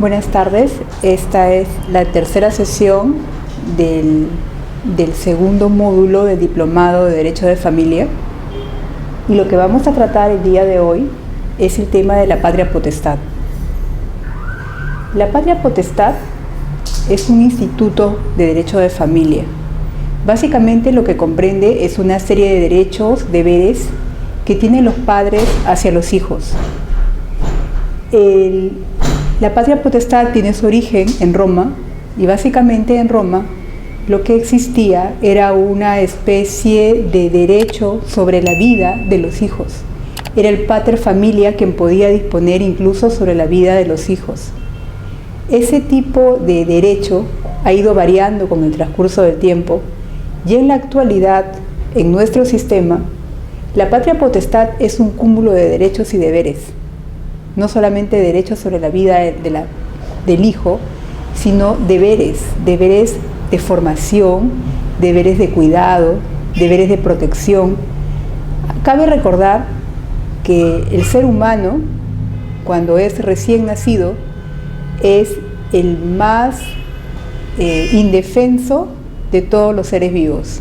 Buenas tardes, esta es la tercera sesión del segundo módulo del Diplomado de Derecho de Familia, y lo que vamos a tratar el día de hoy es el tema de la patria potestad. La patria potestad es un instituto de derecho de familia. Básicamente lo que comprende es una serie de derechos, deberes que tienen los padres hacia los hijos. La patria potestad tiene su origen en Roma, y básicamente en Roma lo que existía era una especie de derecho sobre la vida de los hijos. Era el pater familia quien podía disponer incluso sobre la vida de los hijos. Ese tipo de derecho ha ido variando con el transcurso del tiempo, y en la actualidad, en nuestro sistema, la patria potestad es un cúmulo de derechos y deberes. No solamente derechos sobre la vida del hijo, sino deberes de formación, deberes de cuidado, deberes de protección. Cabe recordar que el ser humano, cuando es recién nacido, es el más indefenso de todos los seres vivos.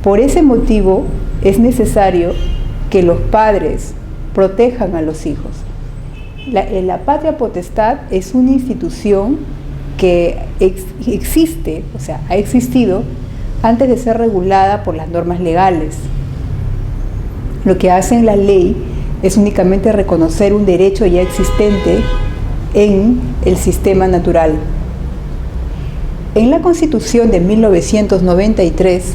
Por ese motivo es necesario que los padres protejan a los hijos. La patria potestad es una institución que existe, o sea, ha existido antes de ser regulada por las normas legales. Lo que hace la ley es únicamente reconocer un derecho ya existente en el sistema natural. En la Constitución de 1993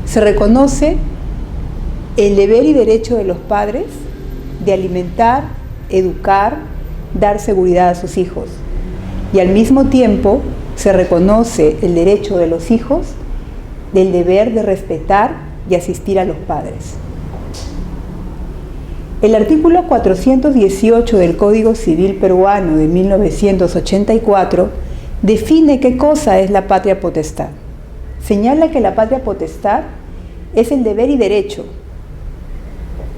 se reconoce el deber y derecho de los padres de alimentar, educar, dar seguridad a sus hijos. Y al mismo tiempo se reconoce el derecho de los hijos del deber de respetar y asistir a los padres. El artículo 418 del Código Civil Peruano de 1984 define qué cosa es la patria potestad. Señala que la patria potestad es el deber y derecho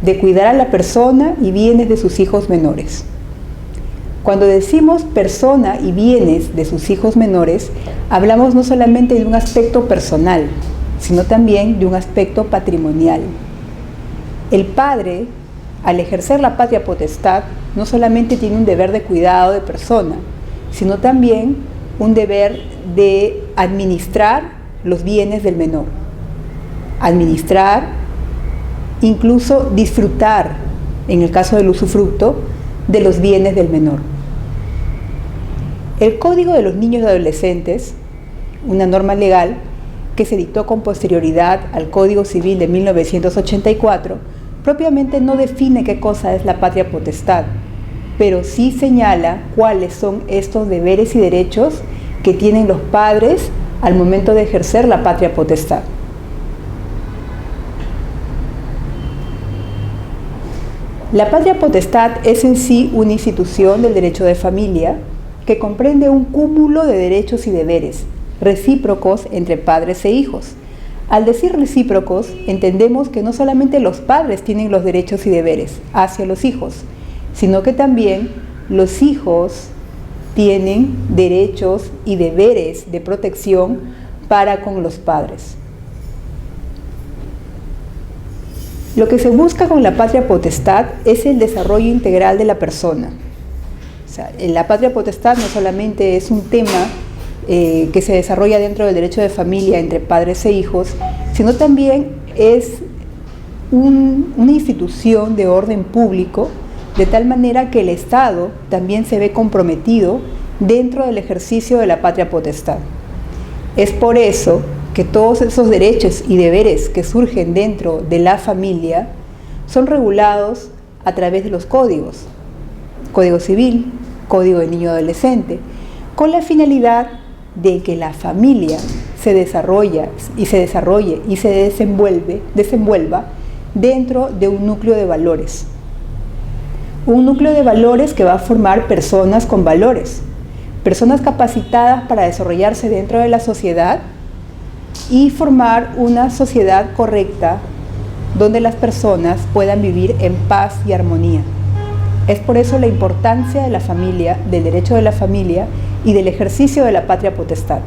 de cuidar a la persona y bienes de sus hijos menores. Cuando decimos persona y bienes de sus hijos menores, hablamos no solamente de un aspecto personal, sino también de un aspecto patrimonial. El padre, al ejercer la patria potestad, no solamente tiene un deber de cuidado de persona, sino también un deber de administrar los bienes del menor. Administrar, incluso disfrutar, en el caso del usufructo, de los bienes del menor. El Código de los Niños y Adolescentes, una norma legal que se dictó con posterioridad al Código Civil de 1984, propiamente no define qué cosa es la patria potestad, pero sí señala cuáles son estos deberes y derechos que tienen los padres al momento de ejercer la patria potestad. La patria potestad es en sí una institución del derecho de familia que comprende un cúmulo de derechos y deberes recíprocos entre padres e hijos. Al decir recíprocos, entendemos que no solamente los padres tienen los derechos y deberes hacia los hijos, sino que también los hijos tienen derechos y deberes de protección para con los padres. Lo que se busca con la patria potestad es el desarrollo integral de la persona. O sea, la patria potestad no solamente es un tema que se desarrolla dentro del derecho de familia entre padres e hijos, sino también es una institución de orden público, de tal manera que el Estado también se ve comprometido dentro del ejercicio de la patria potestad. Es por eso que todos esos derechos y deberes que surgen dentro de la familia son regulados a través de los códigos, Código Civil, Código de Niño y Adolescente, con la finalidad de que la familia se desarrolle y se desenvuelva dentro de un núcleo de valores. Un núcleo de valores que va a formar personas con valores, personas capacitadas para desarrollarse dentro de la sociedad y formar una sociedad correcta donde las personas puedan vivir en paz y armonía. Es por eso la importancia de la familia, del derecho de la familia y del ejercicio de la patria potestad.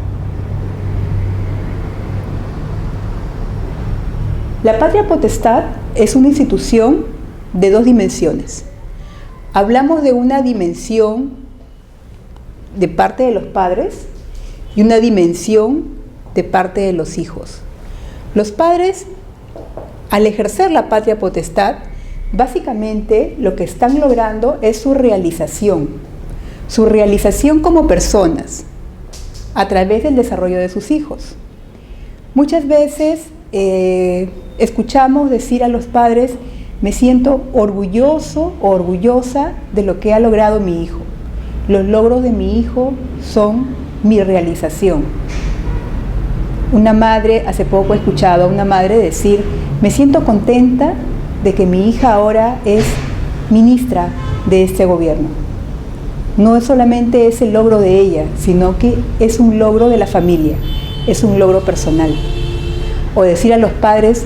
La patria potestad es una institución de dos dimensiones. Hablamos de una dimensión de parte de los padres y una dimensión de parte de los hijos. Los padres, al ejercer la patria potestad, básicamente lo que están logrando es su realización como personas, a través del desarrollo de sus hijos. Muchas veces escuchamos decir a los padres: me siento orgulloso o orgullosa de lo que ha logrado mi hijo. Los logros de mi hijo son mi realización. Una madre, hace poco he escuchado a una madre decir: me siento contenta de que mi hija ahora es ministra de este gobierno. No solamente es el logro de ella, sino que es un logro de la familia, es un logro personal. O decir a los padres: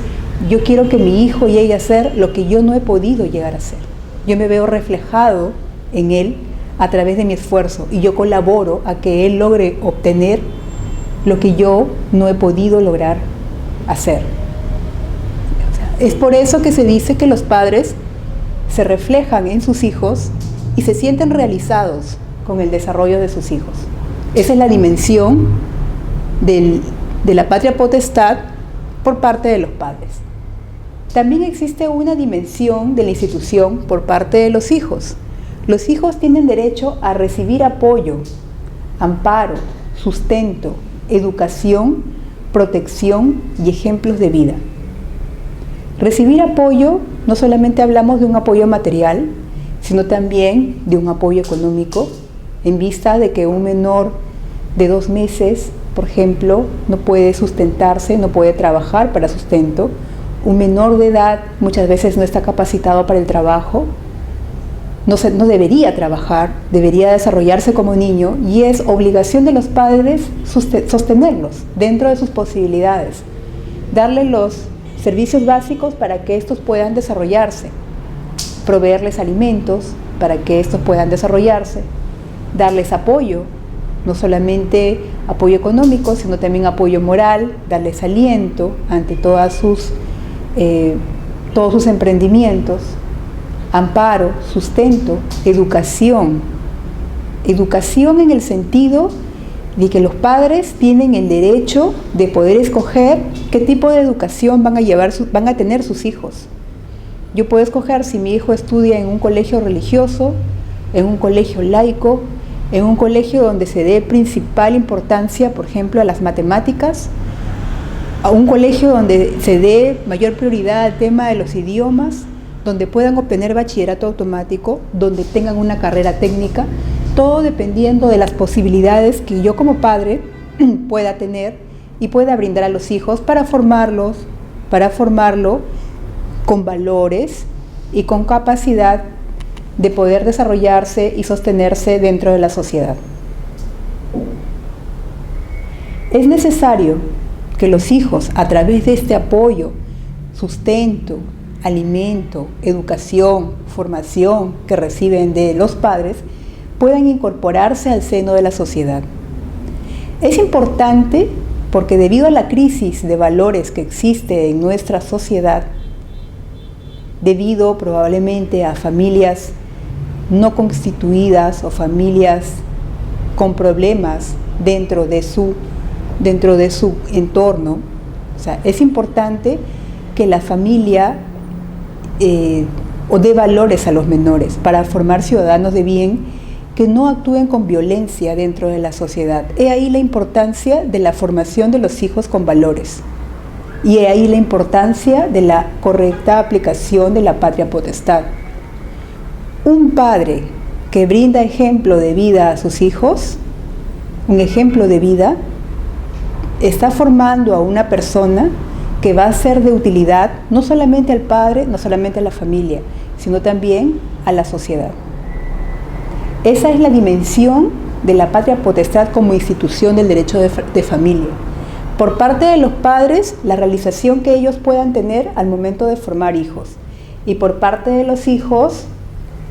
yo quiero que mi hijo llegue a ser lo que yo no he podido llegar a ser. Yo me veo reflejado en él a través de mi esfuerzo y yo colaboro a que él logre obtener lo que yo no he podido lograr hacer. Es por eso que se dice que los padres se reflejan en sus hijos y se sienten realizados con el desarrollo de sus hijos. Esa es la dimensión de la patria potestad por parte de los padres. También existe una dimensión de la institución por parte de los hijos. Los hijos tienen derecho a recibir apoyo, amparo, sustento, educación, protección y ejemplos de vida. Recibir apoyo, no solamente hablamos de un apoyo material, sino también de un apoyo económico, en vista de que un menor de 2 meses, por ejemplo, no puede sustentarse, no puede trabajar para sustento. Un menor de edad muchas veces no está capacitado para el trabajo, no debería trabajar, debería desarrollarse como niño, y es obligación de los padres sostenerlos dentro de sus posibilidades, darles los servicios básicos para que estos puedan desarrollarse, proveerles alimentos para que estos puedan desarrollarse, darles apoyo, no solamente apoyo económico, sino también apoyo moral, darles aliento ante todos sus emprendimientos, amparo, sustento, educación. Educación en el sentido de que los padres tienen el derecho de poder escoger qué tipo de educación van a tener sus hijos. Yo puedo escoger si mi hijo estudia en un colegio religioso, en un colegio laico, en un colegio donde se dé principal importancia, por ejemplo, a las matemáticas, a un colegio donde se dé mayor prioridad al tema de los idiomas, donde puedan obtener bachillerato automático, donde tengan una carrera técnica, todo dependiendo de las posibilidades que yo como padre pueda tener y pueda brindar a los hijos para formarlo con valores y con capacidad de poder desarrollarse y sostenerse dentro de la sociedad. Es necesario que los hijos, a través de este apoyo, sustento, alimento, educación, formación que reciben de los padres, puedan incorporarse al seno de la sociedad. Es importante porque debido a la crisis de valores que existe en nuestra sociedad, debido probablemente a familias no constituidas o familias con problemas dentro de su entorno, o sea, es importante que la familia o dé valores a los menores para formar ciudadanos de bien que no actúen con violencia dentro de la sociedad. He ahí la importancia de la formación de los hijos con valores. Y he ahí la importancia de la correcta aplicación de la patria potestad. Un padre que brinda ejemplo de vida a sus hijos, un ejemplo de vida, está formando a una persona que va a ser de utilidad no solamente al padre, no solamente a la familia, sino también a la sociedad. Esa es la dimensión de la patria potestad como institución del derecho de familia. Por parte de los padres, la realización que ellos puedan tener al momento de formar hijos. Y por parte de los hijos,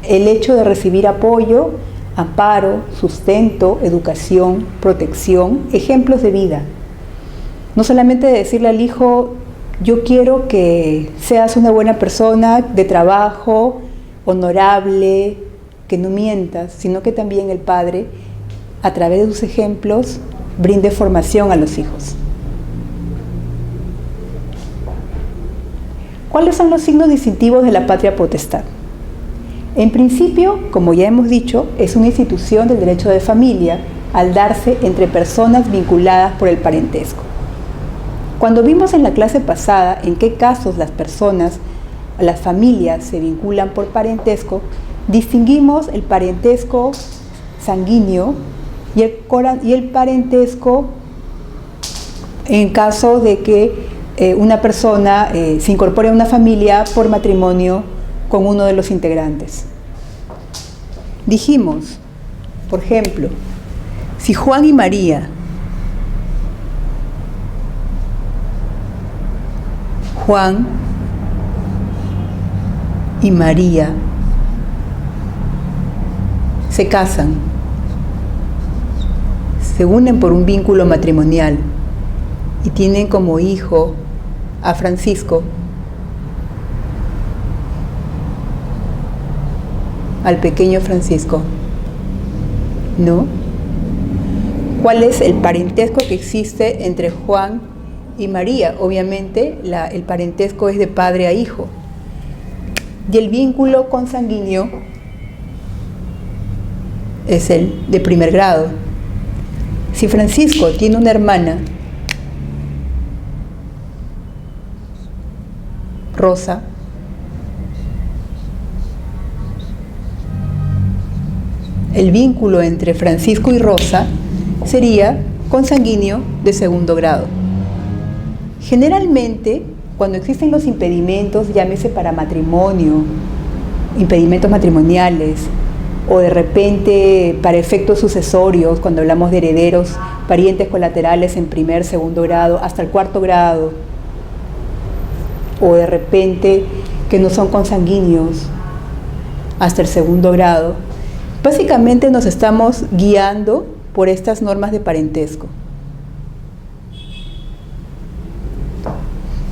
el hecho de recibir apoyo, amparo, sustento, educación, protección, ejemplos de vida. No solamente decirle al hijo, yo quiero que seas una buena persona de trabajo, honorable, que no mientas, sino que también el padre, a través de sus ejemplos, brinde formación a los hijos. ¿Cuáles son los signos distintivos de la patria potestad? En principio, como ya hemos dicho, es una institución del derecho de familia al darse entre personas vinculadas por el parentesco. Cuando vimos en la clase pasada en qué casos las familias se vinculan por parentesco, distinguimos el parentesco sanguíneo y el parentesco en caso de que una persona se incorpore a una familia por matrimonio con uno de los integrantes. Dijimos, por ejemplo, si Juan y María se casan, se unen por un vínculo matrimonial y tienen como hijo a Francisco, al pequeño Francisco, ¿no? ¿Cuál es el parentesco que existe entre Juan y María? Obviamente el parentesco es de padre a hijo. Y el vínculo consanguíneo es el de primer grado. Si Francisco tiene una hermana, Rosa, el vínculo entre Francisco y Rosa sería consanguíneo de segundo grado. Generalmente, cuando existen los impedimentos, llámese para matrimonio, impedimentos matrimoniales, o de repente para efectos sucesorios, cuando hablamos de herederos, parientes colaterales en primer, segundo grado, hasta el cuarto grado, o de repente que no son consanguíneos hasta el segundo grado, básicamente nos estamos guiando por estas normas de parentesco.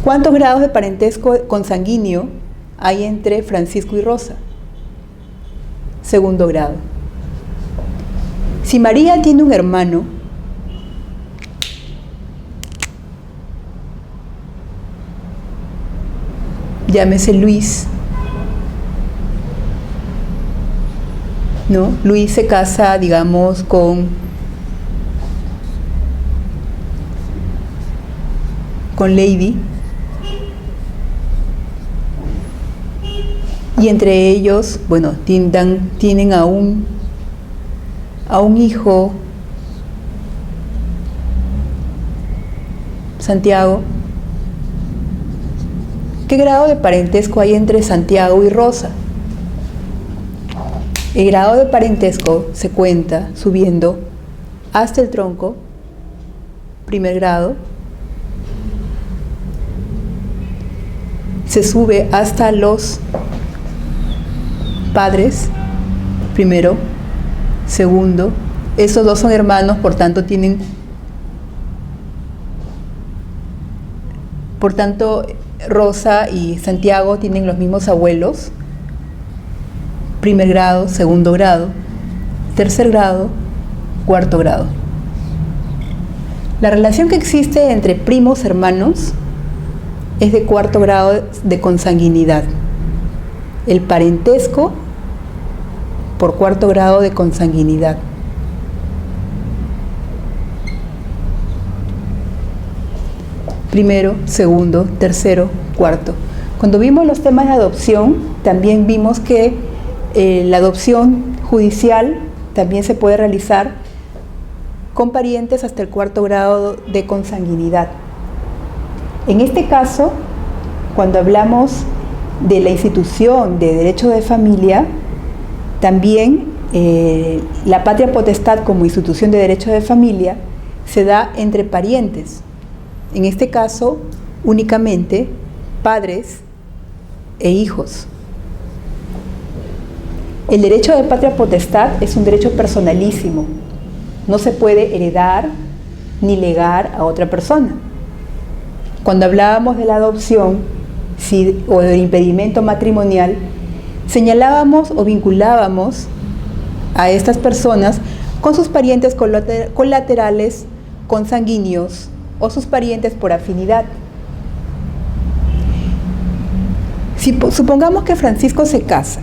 ¿Cuántos grados de parentesco consanguíneo hay entre Francisco y Rosa? Segundo grado. Si María tiene un hermano, llámese Luis, ¿no? Luis se casa, digamos, con Lady, y entre ellos, bueno, tienen a un hijo, Santiago. ¿Qué grado de parentesco hay entre Santiago y Rosa? El grado de parentesco se cuenta subiendo hasta el tronco, primer grado, se sube hasta los padres, primero, segundo. Esos dos son hermanos, por tanto Rosa y Santiago tienen los mismos abuelos, primer grado, segundo grado, tercer grado, cuarto grado. La relación que existe entre primos hermanos es de cuarto grado de consanguinidad. El parentesco por cuarto grado de consanguinidad. Primero, segundo, tercero, cuarto. Cuando vimos los temas de adopción, también vimos que la adopción judicial también se puede realizar con parientes hasta el cuarto grado de consanguinidad. En este caso, cuando hablamos de la institución de derecho de familia, también la patria potestad como institución de derecho de familia se da entre parientes. En este caso, únicamente padres e hijos. El derecho de patria potestad es un derecho personalísimo. No se puede heredar ni legar a otra persona. Cuando hablábamos de la adopción o del impedimento matrimonial, señalábamos o vinculábamos a estas personas con sus parientes colaterales, consanguíneos o sus parientes por afinidad. Supongamos que Francisco se casa.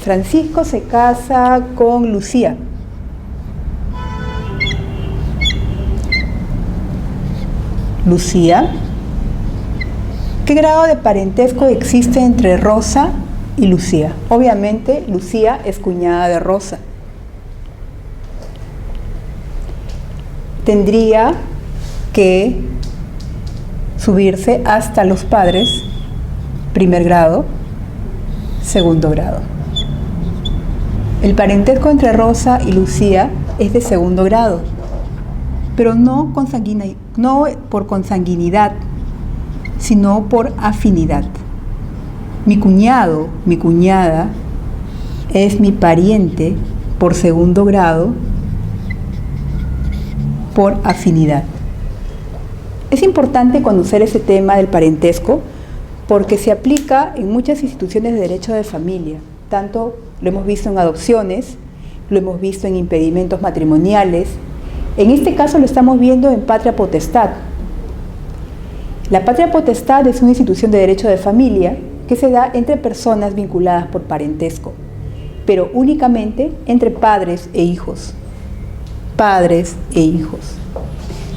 Francisco se casa con Lucía. Lucía. ¿Qué grado de parentesco existe entre Rosa y Lucía? Obviamente, Lucía es cuñada de Rosa. Tendría que subirse hasta los padres, primer grado, segundo grado. El parentesco entre Rosa y Lucía es de segundo grado, pero no por consanguinidad, sino por afinidad. Mi cuñado, mi cuñada, es mi pariente por segundo grado, por afinidad. Es importante conocer ese tema del parentesco porque se aplica en muchas instituciones de derecho de familia. Tanto lo hemos visto en adopciones, lo hemos visto en impedimentos matrimoniales. En este caso lo estamos viendo en patria potestad. La patria potestad es una institución de derecho de familia que se da entre personas vinculadas por parentesco, pero únicamente entre padres e hijos. Padres e hijos.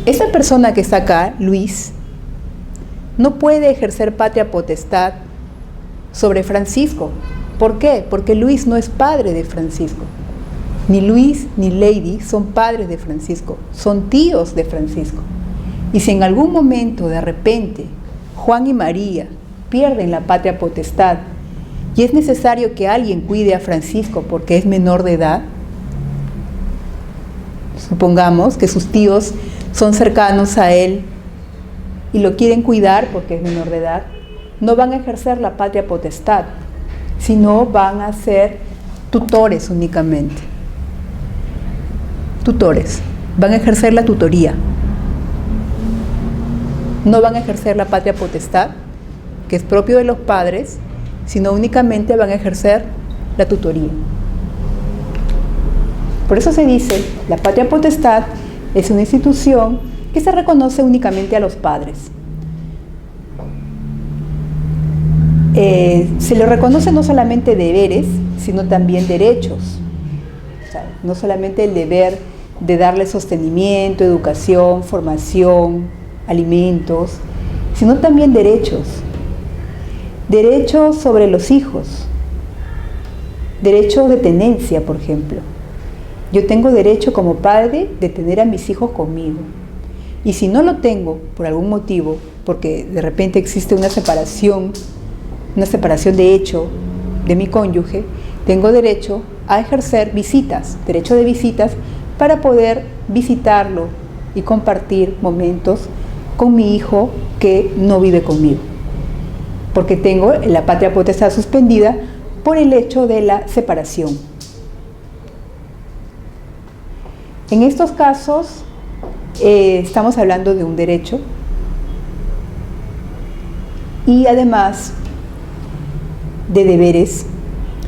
Esta persona que está acá, Luis, no puede ejercer patria potestad sobre Francisco. ¿Por qué? Porque Luis no es padre de Francisco. Ni Luis ni Lady son padres de Francisco, son tíos de Francisco. Y si en algún momento, de repente, Juan y María pierden la patria potestad y es necesario que alguien cuide a Francisco porque es menor de edad, supongamos que sus tíos son cercanos a él y lo quieren cuidar porque es menor de edad, no van a ejercer la patria potestad, sino van a ser tutores únicamente. Tutores, van a ejercer la tutoría. No van a ejercer la patria potestad, que es propio de los padres, sino únicamente van a ejercer la tutoría. Por eso se dice, la patria potestad es una institución que se reconoce únicamente a los padres. Se le reconoce no solamente deberes, sino también derechos. O sea, no solamente el deber de darle sostenimiento, educación, formación, alimentos, sino también derechos. Derechos sobre los hijos. Derechos de tenencia, por ejemplo. Yo tengo derecho como padre de tener a mis hijos conmigo. Y si no lo tengo por algún motivo, porque de repente existe una separación de hecho de mi cónyuge, tengo derecho a ejercer visitas, derecho de visitas para poder visitarlo y compartir momentos con mi hijo que no vive conmigo, porque tengo la patria potestad suspendida por el hecho de la separación. En estos casos estamos hablando de un derecho y además de deberes,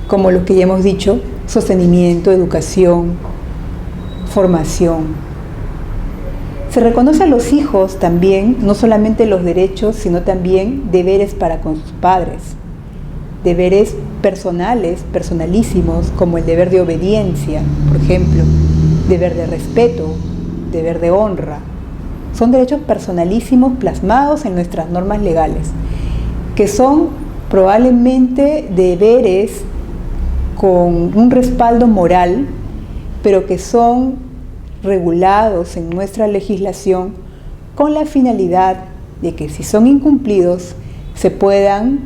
como los que ya hemos dicho, sostenimiento, educación, formación. Se reconoce a los hijos también, no solamente los derechos, sino también deberes para con sus padres. Deberes personales, personalísimos, como el deber de obediencia, por ejemplo, deber de respeto, deber de honra. Son derechos personalísimos plasmados en nuestras normas legales, que son probablemente deberes con un respaldo moral, pero que son regulados en nuestra legislación con la finalidad de que si son incumplidos se puedan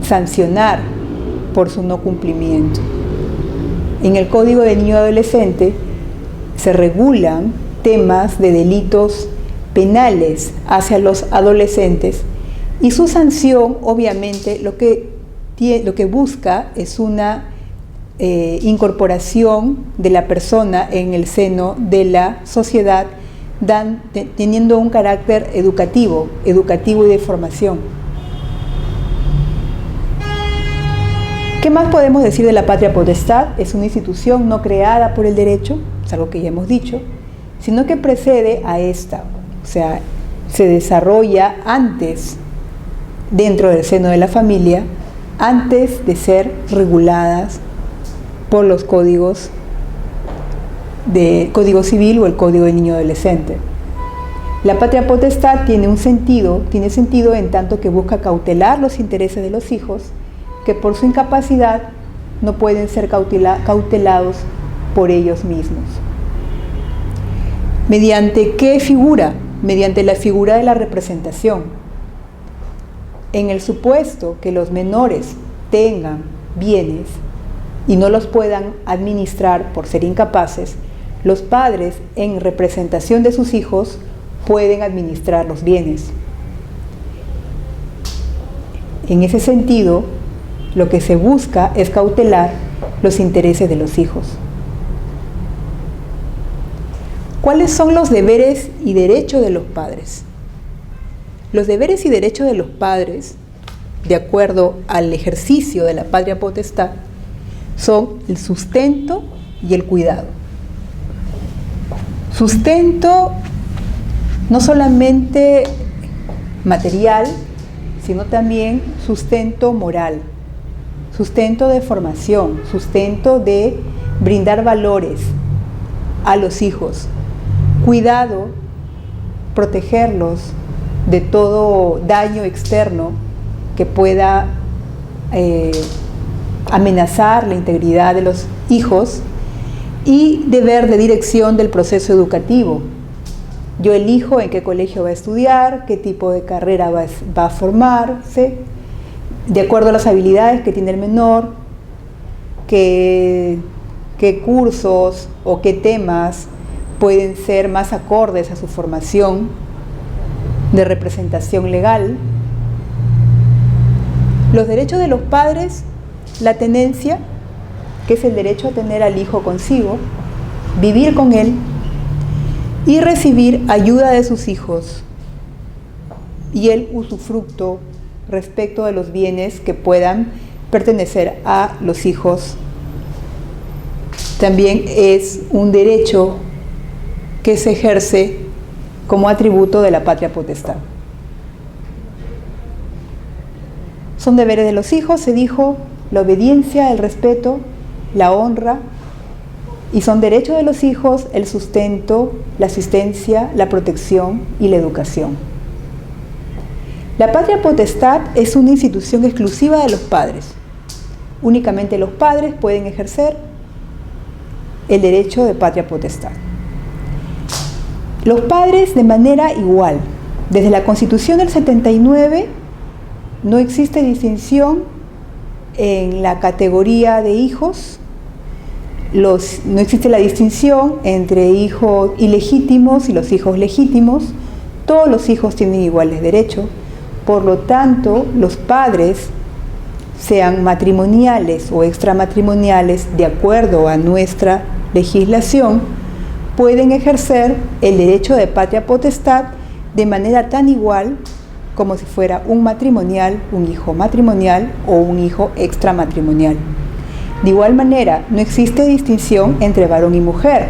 sancionar por su no cumplimiento. En el Código de Niño y Adolescente se regulan temas de delitos penales hacia los adolescentes y su sanción obviamente lo que busca es una incorporación de la persona en el seno de la sociedad, teniendo un carácter educativo y de formación. ¿Qué más podemos decir de la patria potestad? Es una institución no creada por el derecho, es algo que ya hemos dicho, sino que precede a esta, o sea, se desarrolla antes, dentro del seno de la familia, antes de ser reguladas por los códigos de Código Civil o el Código de Niño Adolescente. La patria potestad tiene sentido en tanto que busca cautelar los intereses de los hijos que por su incapacidad no pueden ser cautelados por ellos mismos. ¿Mediante qué figura? Mediante la figura de la representación. En el supuesto que los menores tengan bienes y no los puedan administrar por ser incapaces, los padres, en representación de sus hijos, pueden administrar los bienes. En ese sentido, lo que se busca es cautelar los intereses de los hijos. ¿Cuáles son los deberes y derechos de los padres? Los deberes y derechos de los padres, de acuerdo al ejercicio de la patria potestad, son el sustento y el cuidado. Sustento no solamente material, sino también sustento moral, sustento de formación, sustento de brindar valores a los hijos, cuidado, protegerlos de todo daño externo que pueda amenazar la integridad de los hijos, y deber de dirección del proceso educativo. Yo elijo en qué colegio va a estudiar, qué tipo de carrera va a formarse, de acuerdo a las habilidades que tiene el menor, qué cursos o qué temas pueden ser más acordes a su formación de representación legal. Los derechos de los padres, la tenencia, que es el derecho a tener al hijo consigo, vivir con él y recibir ayuda de sus hijos y el usufructo respecto de los bienes que puedan pertenecer a los hijos. También es un derecho que se ejerce como atributo de la patria potestad. Son deberes de los hijos, se dijo, la obediencia, el respeto, la honra, y son derechos de los hijos el sustento, la asistencia, la protección y la educación. La patria potestad es una institución exclusiva de los padres. Únicamente los padres pueden ejercer el derecho de patria potestad. Los padres de manera igual. Desde la Constitución del 79 no existe distinción en la categoría de hijos. No existe la distinción entre hijos ilegítimos y los hijos legítimos. Todos los hijos tienen iguales derechos. Por lo tanto, los padres, sean matrimoniales o extramatrimoniales, de acuerdo a nuestra legislación, pueden ejercer el derecho de patria potestad de manera tan igual como si fuera un matrimonial, un hijo matrimonial o un hijo extramatrimonial. De igual manera, no existe distinción entre varón y mujer.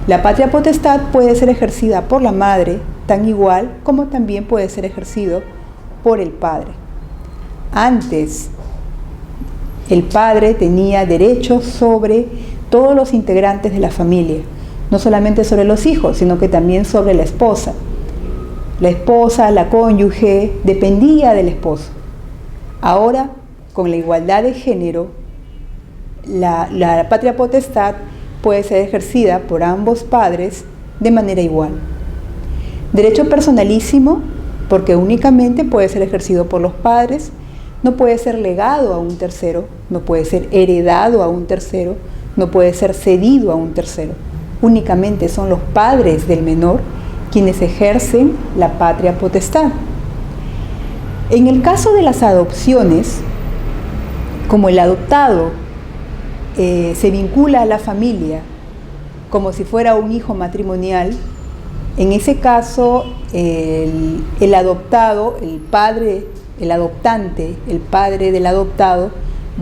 La patria potestad puede ser ejercida por la madre, tan igual como también puede ser ejercido por el padre. Antes, el padre tenía derechos sobre todos los integrantes de la familia, no solamente sobre los hijos, sino que también sobre la esposa. La esposa, la cónyuge, dependía del esposo. Ahora, con la igualdad de género, la patria potestad puede ser ejercida por ambos padres de manera igual. Derecho personalísimo, porque únicamente puede ser ejercido por los padres, no puede ser legado a un tercero, no puede ser heredado a un tercero, no puede ser cedido a un tercero. Únicamente son los padres del menor quienes ejercen la patria potestad. En el caso de las adopciones, como el adoptado se vincula a la familia como si fuera un hijo matrimonial, en ese caso el adoptado, el padre, el adoptante, el padre del adoptado,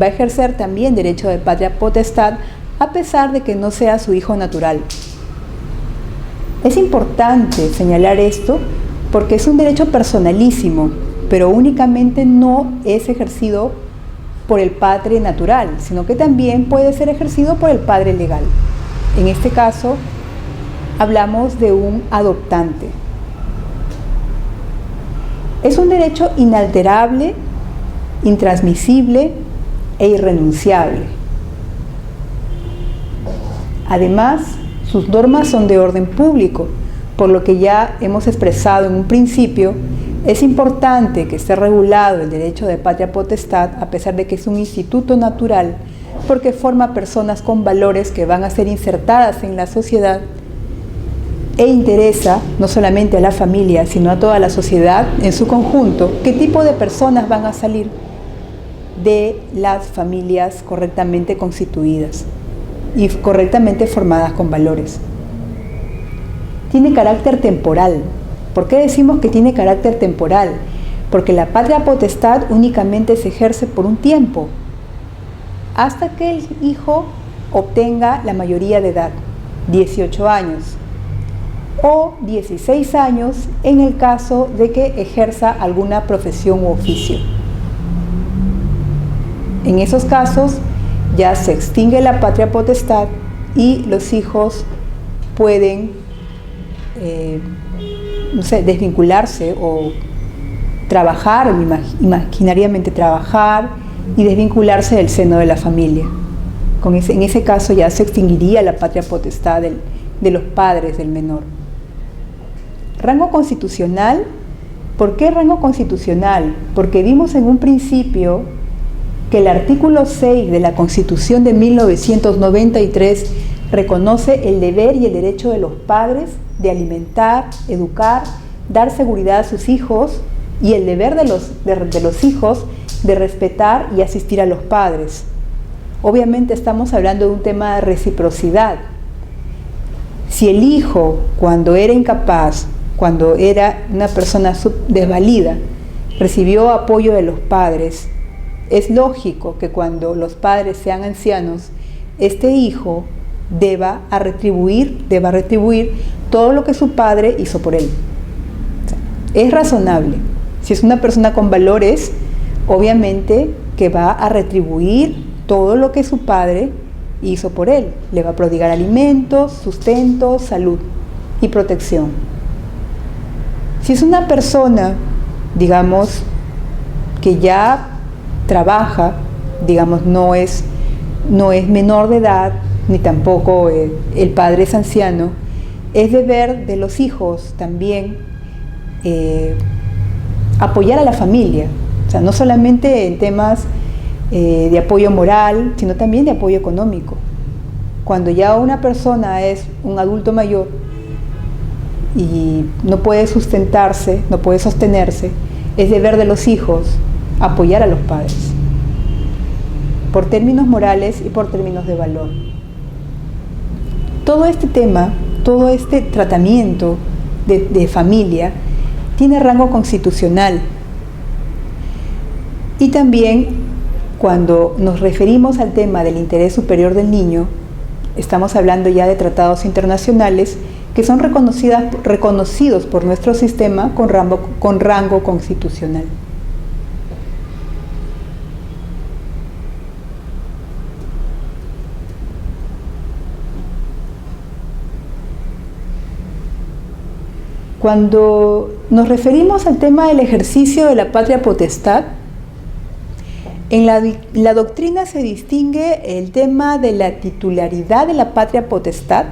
va a ejercer también derecho de patria potestad a pesar de que no sea su hijo natural. Es importante señalar esto porque es un derecho personalísimo, pero únicamente no es ejercido por el padre natural, sino que también puede ser ejercido por el padre legal. En este caso, hablamos de un adoptante. Es un derecho inalterable, intransmisible e irrenunciable. Además, sus normas son de orden público, por lo que ya hemos expresado en un principio, es importante que esté regulado el derecho de patria potestad a pesar de que es un instituto natural, porque forma personas con valores que van a ser insertadas en la sociedad e interesa no solamente a la familia, sino a toda la sociedad en su conjunto, qué tipo de personas van a salir de las familias correctamente constituidas y correctamente formadas con valores. Tiene carácter temporal. ¿Por qué decimos que tiene carácter temporal? Porque la patria potestad únicamente se ejerce por un tiempo, hasta que el hijo obtenga la mayoría de edad, 18 años, o 16 años en el caso de que ejerza alguna profesión u oficio. En esos casos ya se extingue la patria potestad y los hijos pueden desvincularse o trabajar, imaginariamente trabajar y desvincularse del seno de la familia. En ese caso ya se extinguiría la patria potestad de los padres del menor. Rango constitucional. ¿Por qué rango constitucional? Porque vimos en un principio que el artículo 6 de la Constitución de 1993 reconoce el deber y el derecho de los padres de alimentar, educar, dar seguridad a sus hijos y el deber de los hijos de respetar y asistir a los padres. Obviamente estamos hablando de un tema de reciprocidad. Si el hijo, cuando era incapaz, cuando era una persona desvalida, recibió apoyo de los padres, es lógico que cuando los padres sean ancianos, este hijo deba retribuir todo lo que su padre hizo por él. Es razonable. Si es una persona con valores, obviamente que va a retribuir todo lo que su padre hizo por él. Le va a prodigar alimentos, sustento, salud y protección. Si es una persona, digamos, que ya trabaja, digamos, no es menor de edad, ni tampoco el padre es anciano, es deber de los hijos también apoyar a la familia, o sea, no solamente en temas de apoyo moral, sino también de apoyo económico. Cuando ya una persona es un adulto mayor y no puede sustentarse, no puede sostenerse, es deber de los hijos apoyar a los padres, por términos morales y por términos de valor. Todo este tema, todo este tratamiento de familia tiene rango constitucional. Y también cuando nos referimos al tema del interés superior del niño, estamos hablando ya de tratados internacionales que son reconocidos por nuestro sistema con rango constitucional. Cuando nos referimos al tema del ejercicio de la patria potestad, en la doctrina se distingue el tema de la titularidad de la patria potestad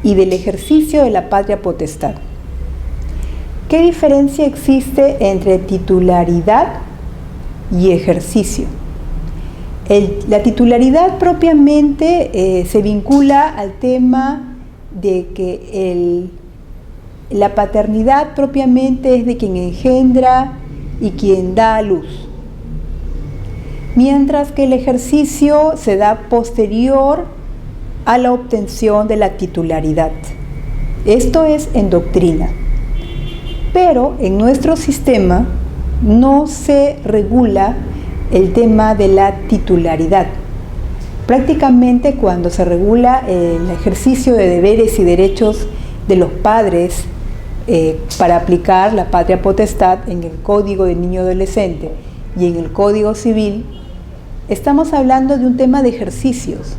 y del ejercicio de la patria potestad. ¿Qué diferencia existe entre titularidad y ejercicio? La titularidad propiamente se vincula al tema de que la paternidad propiamente es de quien engendra y quien da a luz. mientras que el ejercicio se da posterior a la obtención de la titularidad. Esto es en doctrina. Pero en nuestro sistema no se regula el tema de la titularidad. Prácticamente cuando se regula el ejercicio de deberes y derechos de los padres para aplicar la patria potestad en el Código del Niño y Adolescente y en el Código Civil, estamos hablando de un tema de ejercicios,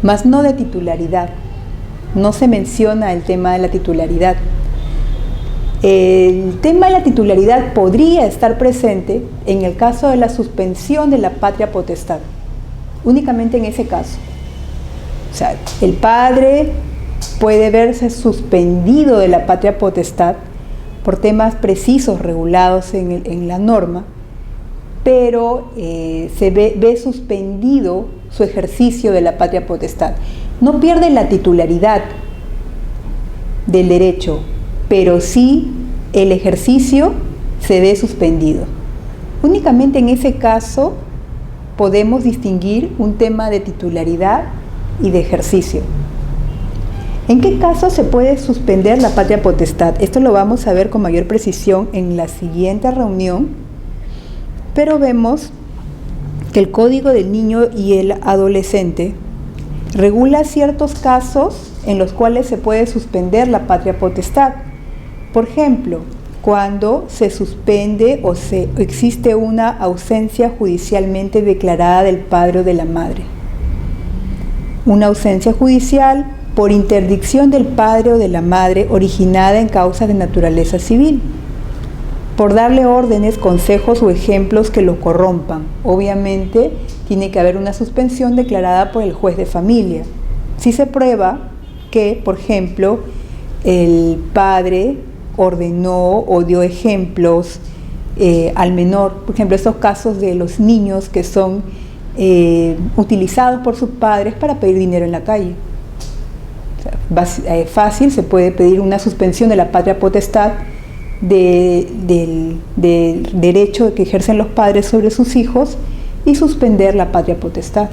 mas no de titularidad. No se menciona el tema de la titularidad. El tema de la titularidad podría estar presente en el caso de la suspensión de la patria potestad, únicamente en ese caso. O sea, el padre puede verse suspendido de la patria potestad por temas precisos regulados en la norma, pero se ve suspendido su ejercicio de la patria potestad. No pierde la titularidad del derecho, pero sí el ejercicio se ve suspendido. Únicamente en ese caso podemos distinguir un tema de titularidad y de ejercicio. ¿En qué caso se puede suspender la patria potestad? Esto lo vamos a ver con mayor precisión en la siguiente reunión, pero vemos que el Código del Niño y el Adolescente regula ciertos casos en los cuales se puede suspender la patria potestad. Por ejemplo, cuando se suspende o existe una ausencia judicialmente declarada del padre o de la madre. Una ausencia judicial por interdicción del padre o de la madre originada en causas de naturaleza civil, por darle órdenes, consejos o ejemplos que lo corrompan. Obviamente tiene que haber una suspensión declarada por el juez de familia. Si se prueba que, por ejemplo, el padre ordenó o dio ejemplos al menor, por ejemplo, estos casos de los niños que son utilizados por sus padres para pedir dinero en la calle. O sea, fácil, se puede pedir una suspensión de la patria potestad del derecho que ejercen los padres sobre sus hijos y suspender la patria potestad.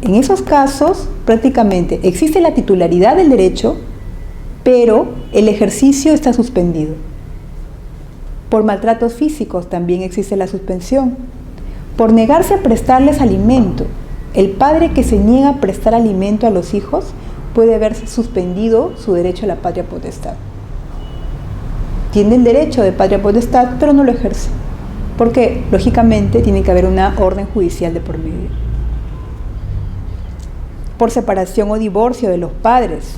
En esos casos, prácticamente existe la titularidad del derecho, pero el ejercicio está suspendido. Por maltratos físicos también existe la suspensión. Por negarse a prestarles alimento. El padre que se niega a prestar alimento a los hijos puede verse suspendido su derecho a la patria potestad. Tiene el derecho de patria potestad, pero no lo ejerce. Porque, lógicamente, tiene que haber una orden judicial de por medio. Por separación o divorcio de los padres.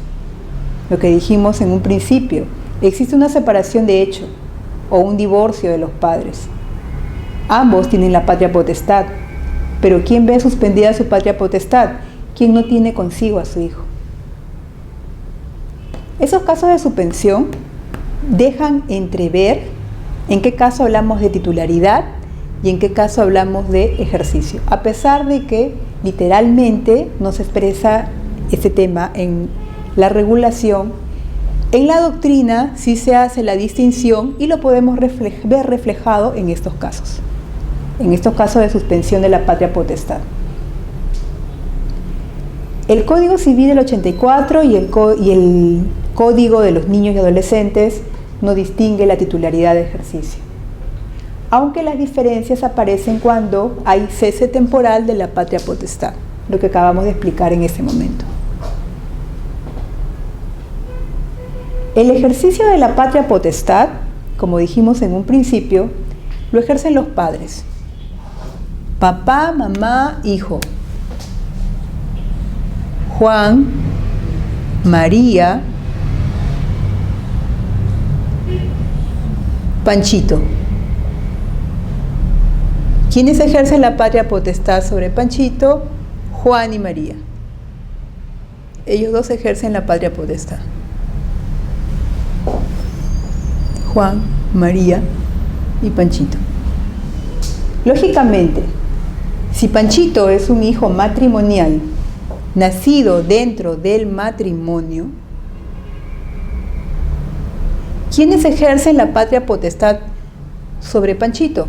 Lo que dijimos en un principio, existe una separación de hecho o un divorcio de los padres. Ambos tienen la patria potestad, pero ¿quién ve suspendida su patria potestad? ¿Quién no tiene consigo a su hijo? Esos casos de suspensión dejan entrever en qué caso hablamos de titularidad y en qué caso hablamos de ejercicio, a pesar de que literalmente no se expresa este tema en la regulación. En la doctrina sí se hace la distinción y lo podemos ver reflejado en estos casos de suspensión de la patria potestad. El Código Civil del 84 y el Código de los Niños y Adolescentes no distingue la titularidad de ejercicio, aunque las diferencias aparecen cuando hay cese temporal de la patria potestad, lo que acabamos de explicar en ese momento. El ejercicio de la patria potestad, como dijimos en un principio, lo ejercen los padres. Papá, mamá, hijo. Juan, María, Panchito. ¿Quiénes ejercen la patria potestad sobre Panchito? Juan y María. Ellos dos ejercen la patria potestad. Juan, María y Panchito. Lógicamente, si Panchito es un hijo matrimonial, nacido dentro del matrimonio, ¿quiénes ejercen la patria potestad sobre Panchito?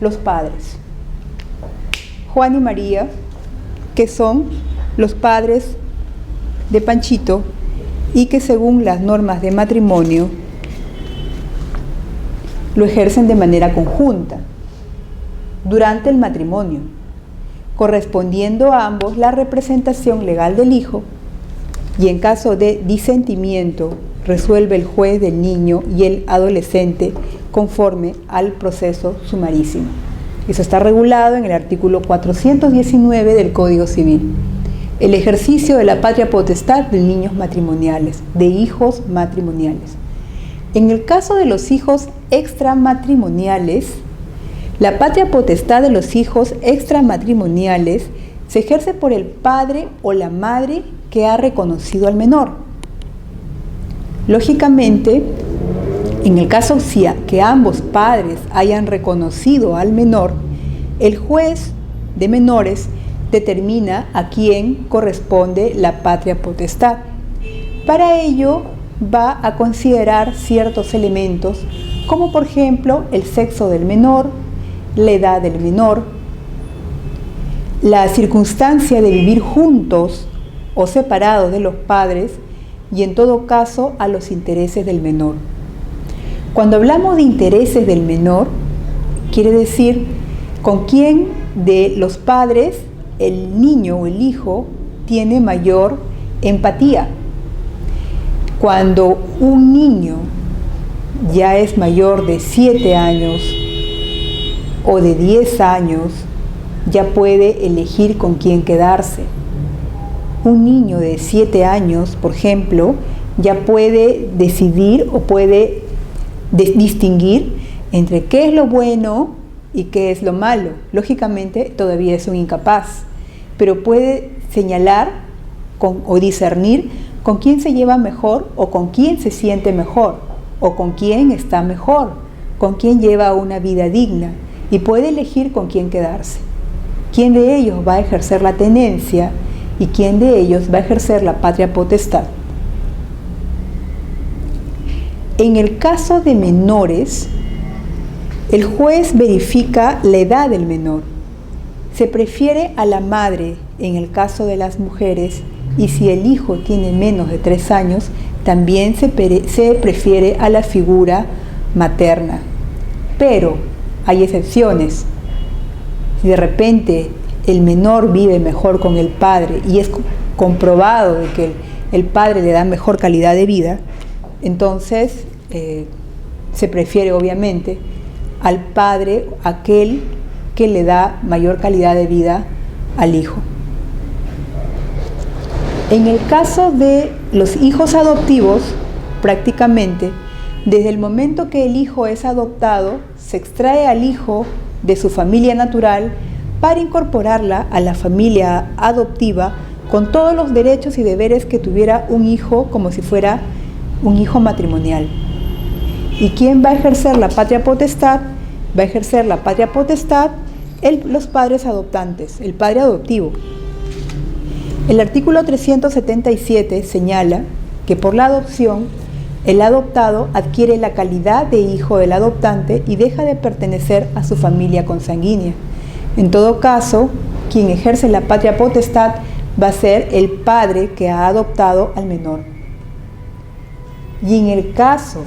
los padres. Juan y María, que son los padres de Panchito y que según las normas de matrimonio lo ejercen de manera conjunta durante el matrimonio, correspondiendo a ambos la representación legal del hijo, y en caso de disentimiento resuelve el juez del niño y el adolescente conforme al proceso sumarísimo. Eso está regulado en el artículo 419 del Código Civil. El ejercicio de la patria potestad de niños matrimoniales, de hijos matrimoniales. En el caso de los hijos extramatrimoniales, la patria potestad de los hijos extramatrimoniales se ejerce por el padre o la madre que ha reconocido al menor. Lógicamente, en el caso que ambos padres hayan reconocido al menor, el juez de menores determina a quién corresponde la patria potestad. Para ello va a considerar ciertos elementos, como por ejemplo el sexo del menor, la edad del menor, la circunstancia de vivir juntos o separados de los padres y en todo caso a los intereses del menor. Cuando hablamos de intereses del menor, quiere decir con quién de los padres el niño o el hijo tiene mayor empatía. Cuando un niño ya es mayor de 7 años o de 10 años, ya puede elegir con quién quedarse. Un niño de 7 años, por ejemplo, ya puede decidir o puede distinguir entre qué es lo bueno y qué es lo malo. Lógicamente todavía es un incapaz, pero puede señalar o discernir con quién se lleva mejor o con quién se siente mejor o con quién está mejor, con quién lleva una vida digna y puede elegir con quién quedarse. Quién de ellos va a ejercer la tenencia y quién de ellos va a ejercer la patria potestad. En el caso de menores, el juez verifica la edad del menor. Se prefiere a la madre en el caso de las mujeres y si el hijo tiene menos de 3 años, también se prefiere a la figura materna. Pero hay excepciones. Si de repente el menor vive mejor con el padre y es comprobado de que el padre le da mejor calidad de vida, entonces se prefiere obviamente al padre, aquel que le da mayor calidad de vida al hijo. En el caso de los hijos adoptivos, prácticamente, desde el momento que el hijo es adoptado, se extrae al hijo de su familia natural para incorporarla a la familia adoptiva con todos los derechos y deberes que tuviera un hijo como si fuera un hijo matrimonial. ¿Y quién va a ejercer la patria potestad? Va a ejercer la patria potestad los padres adoptantes, el padre adoptivo. El artículo 377 señala que por la adopción el adoptado adquiere la calidad de hijo del adoptante y deja de pertenecer a su familia consanguínea. En todo caso, quien ejerce la patria potestad va a ser el padre que ha adoptado al menor. Y en el caso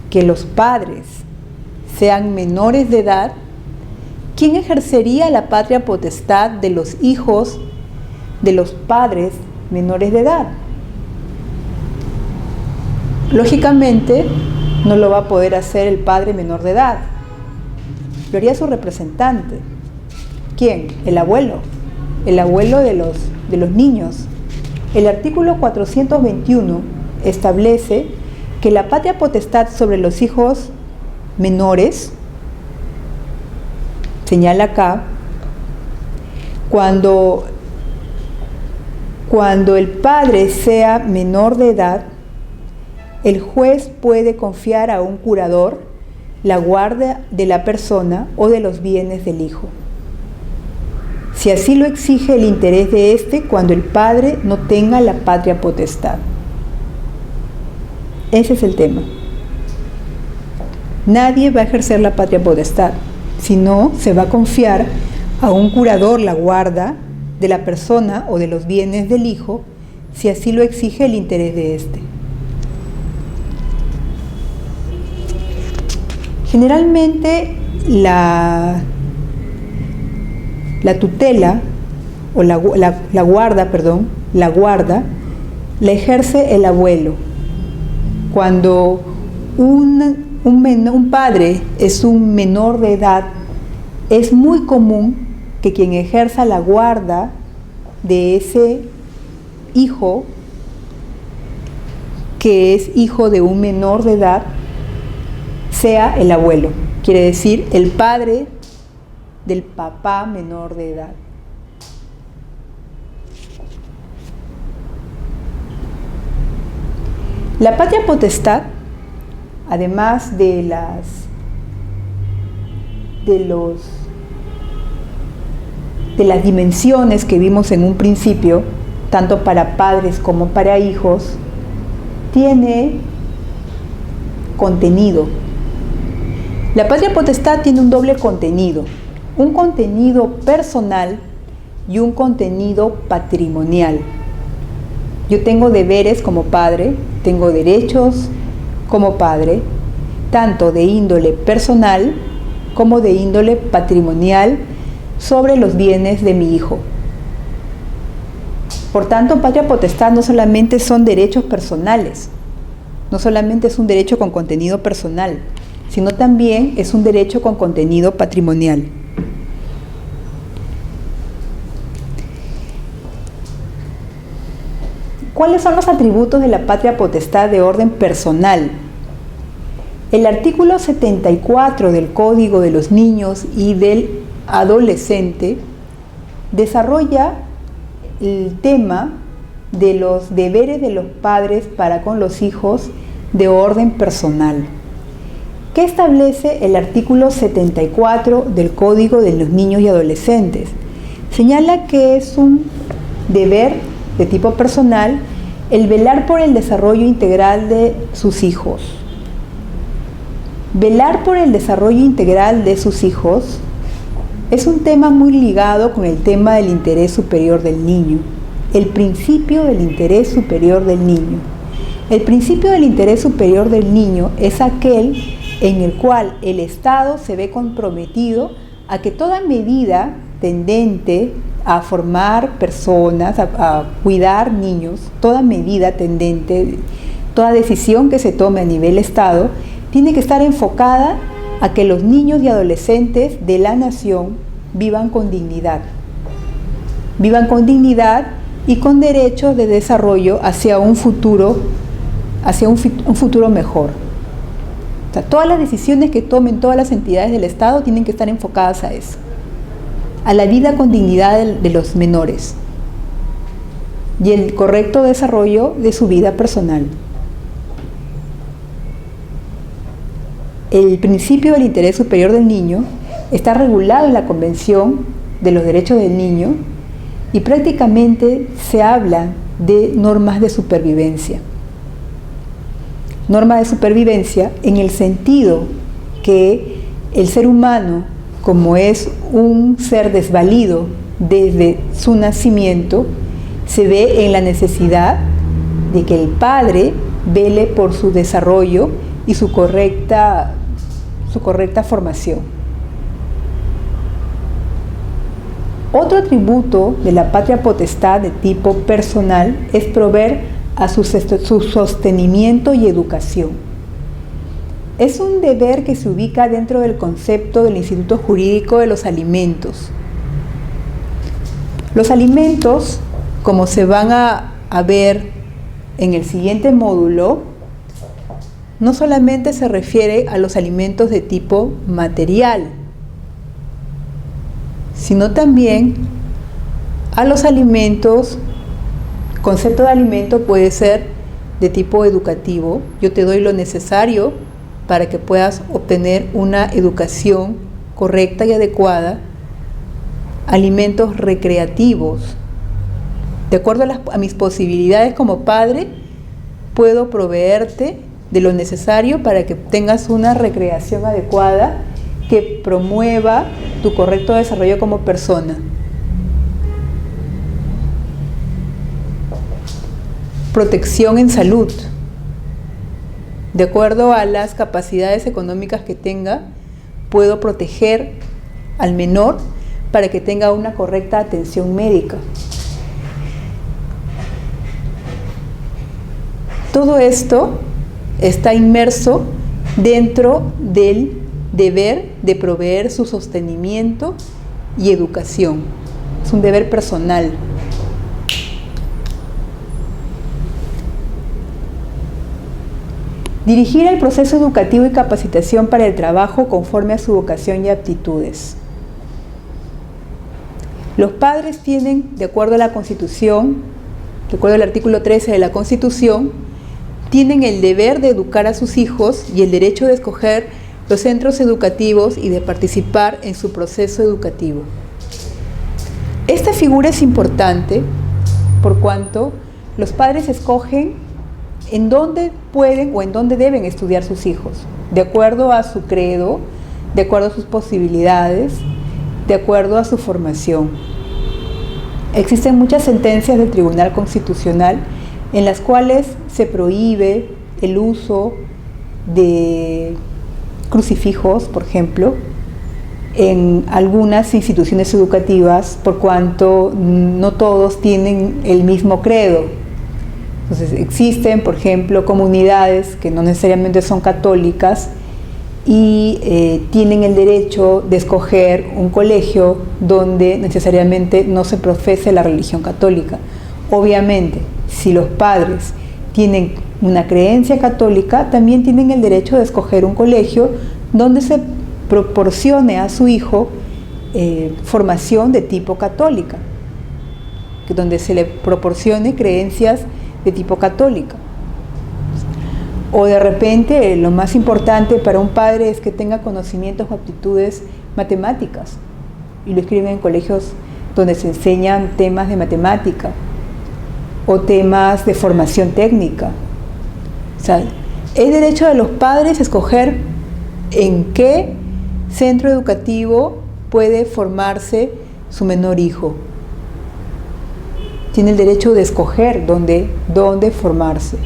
que los padres sean menores de edad, ¿quién ejercería la patria potestad de los hijos de los padres menores de edad? Lógicamente, no lo va a poder hacer el padre menor de edad. Lo haría su representante. ¿Quién? El abuelo de los niños. El artículo 421 establece que la patria potestad sobre los hijos menores, señala acá, cuando el padre sea menor de edad, el juez puede confiar a un curador la guardia de la persona o de los bienes del hijo, si así lo exige el interés de éste cuando el padre no tenga la patria potestad. Ese es el tema. Nadie va a ejercer la patria potestad. Si no, se va a confiar a un curador la guarda de la persona o de los bienes del hijo, si así lo exige el interés de éste. Generalmente la tutela o la guarda la ejerce el abuelo. Cuando un padre es un menor de edad, es muy común que quien ejerza la guarda de ese hijo, que es hijo de un menor de edad, sea el abuelo, quiere decir el padre del papá menor de edad. La patria potestad, además de las dimensiones que vimos en un principio, tanto para padres como para hijos, tiene contenido. La patria potestad tiene un doble contenido, un contenido personal y un contenido patrimonial. Yo tengo deberes como padre, tengo derechos como padre, tanto de índole personal como de índole patrimonial sobre los bienes de mi hijo. Por tanto, patria potestad no solamente son derechos personales, no solamente es un derecho con contenido personal, sino también es un derecho con contenido patrimonial. ¿Cuáles son los atributos de la patria potestad de orden personal? El artículo 74 del Código de los Niños y del Adolescente desarrolla el tema de los deberes de los padres para con los hijos de orden personal. ¿Qué establece el artículo 74 del Código de los Niños y Adolescentes? Señala que es un deber de tipo personal el velar por el desarrollo integral de sus hijos. Velar por el desarrollo integral de sus hijos es un tema muy ligado con el tema del interés superior del niño, el principio del interés superior del niño. El principio del interés superior del niño es aquel en el cual el Estado se ve comprometido a que toda medida tendente a formar personas, a cuidar niños, toda medida tendente, toda decisión que se tome a nivel Estado, tiene que estar enfocada a que los niños y adolescentes de la nación vivan con dignidad y con derechos de desarrollo hacia un futuro mejor. O sea, todas las decisiones que tomen todas las entidades del Estado tienen que estar enfocadas a eso, a la vida con dignidad de los menores y el correcto desarrollo de su vida personal. El principio del interés superior del niño está regulado en la Convención de los Derechos del Niño y prácticamente se habla de normas de supervivencia. Norma de supervivencia en el sentido que el ser humano, como es un ser desvalido desde su nacimiento, se ve en la necesidad de que el padre vele por su desarrollo y su correcta formación. Otro atributo de la patria potestad de tipo personal es proveer a su sostenimiento y educación. Es un deber que se ubica dentro del concepto del Instituto Jurídico de los Alimentos. Los alimentos, como se van a ver en el siguiente módulo, no solamente se refiere a los alimentos de tipo material, sino también a los alimentos. Concepto de alimento puede ser de tipo educativo. Yo te doy lo necesario para que puedas obtener una educación correcta y adecuada. Alimentos recreativos. De acuerdo a mis posibilidades como padre, puedo proveerte de lo necesario para que tengas una recreación adecuada que promueva tu correcto desarrollo como persona. Protección en salud. De acuerdo a las capacidades económicas que tenga, puedo proteger al menor para que tenga una correcta atención médica. Todo esto está inmerso dentro del deber de proveer su sostenimiento y educación. Es un deber personal. Dirigir el proceso educativo y capacitación para el trabajo conforme a su vocación y aptitudes. Los padres tienen, de acuerdo a la Constitución, de acuerdo al artículo 13 de la Constitución, tienen el deber de educar a sus hijos y el derecho de escoger los centros educativos y de participar en su proceso educativo. Esta figura es importante por cuanto los padres escogen en dónde pueden o en dónde deben estudiar sus hijos, de acuerdo a su credo, de acuerdo a sus posibilidades, de acuerdo a su formación. Existen muchas sentencias del Tribunal Constitucional en las cuales se prohíbe el uso de crucifijos, por ejemplo, en algunas instituciones educativas, por cuanto no todos tienen el mismo credo. Entonces existen, por ejemplo, comunidades que no necesariamente son católicas y tienen el derecho de escoger un colegio donde necesariamente no se profese la religión católica. Obviamente, si los padres tienen una creencia católica, también tienen el derecho de escoger un colegio donde se proporcione a su hijo formación de tipo católica, donde se le proporcione creencias de tipo católica. O de repente lo más importante para un padre es que tenga conocimientos o aptitudes matemáticas y lo escriben en colegios donde se enseñan temas de matemática o temas de formación técnica. O sea, es derecho de los padres escoger en qué centro educativo puede formarse su menor hijo. Tiene el derecho de escoger dónde formarse.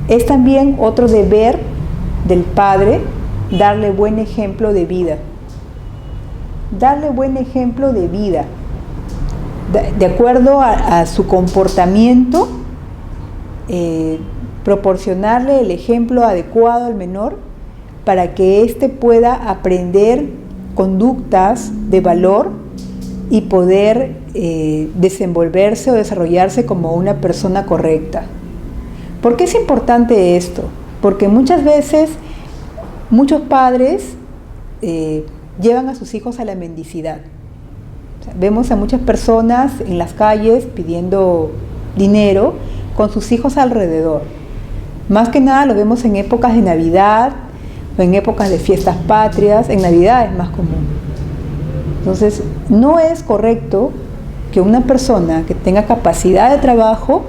Es también otro deber del padre darle buen ejemplo de vida. Darle buen ejemplo de vida. De acuerdo a su comportamiento, proporcionarle el ejemplo adecuado al menor para que éste pueda aprender conductas de valor y poder desenvolverse o desarrollarse como una persona correcta. ¿Por qué es importante esto? Porque muchas veces muchos padres llevan a sus hijos a la mendicidad. O sea, vemos a muchas personas en las calles pidiendo dinero con sus hijos alrededor. Más que nada lo vemos en épocas de Navidad o en épocas de fiestas patrias. En Navidad es más común. Entonces, no es correcto que una persona que tenga capacidad de trabajo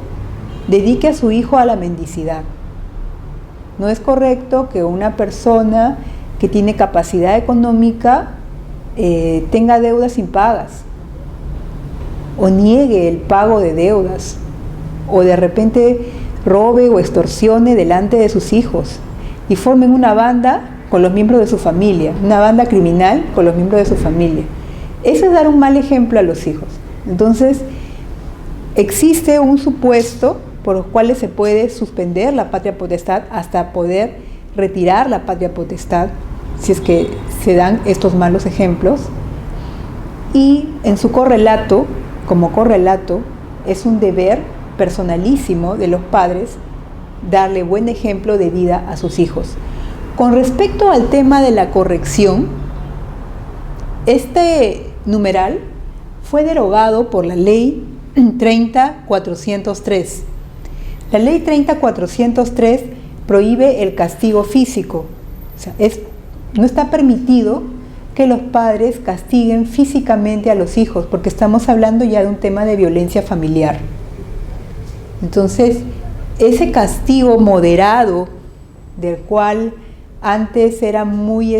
dedique a su hijo a la mendicidad. No es correcto que una persona que tiene capacidad económica tenga deudas impagas o niegue el pago de deudas o de repente robe o extorsione delante de sus hijos y formen una banda con los miembros de su familia, una banda criminal con los miembros de su familia. Eso es dar un mal ejemplo a los hijos. Entonces, existe un supuesto por los cuales se puede suspender la patria potestad hasta poder retirar la patria potestad, si es que se dan estos malos ejemplos. Y en su correlato, como correlato, es un deber personalísimo de los padres darle buen ejemplo de vida a sus hijos. Con respecto al tema de la corrección, este numeral fue derogado por la Ley 30.403. La Ley 30.403 prohíbe el castigo físico. O sea, no está permitido que los padres castiguen físicamente a los hijos, porque estamos hablando ya de un tema de violencia familiar. Entonces, ese castigo moderado del cual antes era muy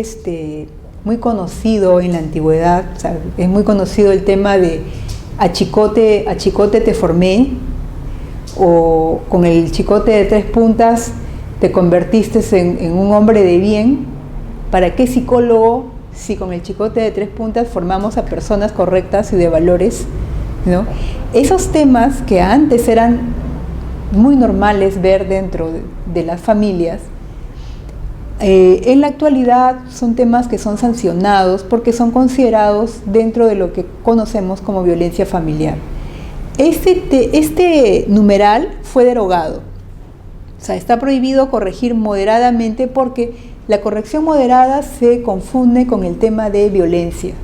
conocido en la antigüedad, o sea, es muy conocido el tema de a chicote te formé, o con el chicote de 3 puntas te convertiste en un hombre de bien. ¿Para qué psicólogo si con el chicote de 3 puntas formamos a personas correctas y de valores, ¿no? Esos temas que antes eran muy normales ver dentro de las familias, en la actualidad son temas que son sancionados porque son considerados dentro de lo que conocemos como violencia familiar. Este numeral fue derogado, o sea, está prohibido corregir moderadamente porque la corrección moderada se confunde con el tema de violencia,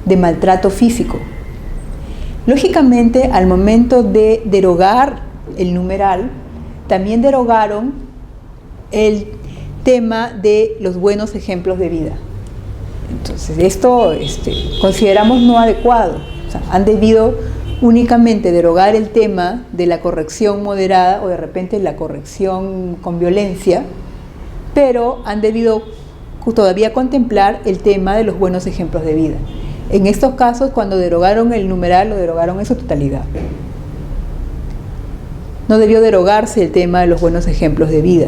de maltrato físico. Lógicamente, al momento de derogar el numeral, también derogaron el tema de los buenos ejemplos de vida. Entonces, esto consideramos no adecuado. O sea, han debido únicamente derogar el tema de la corrección moderada o de repente la corrección con violencia, pero han debido todavía contemplar el tema de los buenos ejemplos de vida. En estos casos, cuando derogaron el numeral, lo derogaron en su totalidad. No debió derogarse el tema de los buenos ejemplos de vida.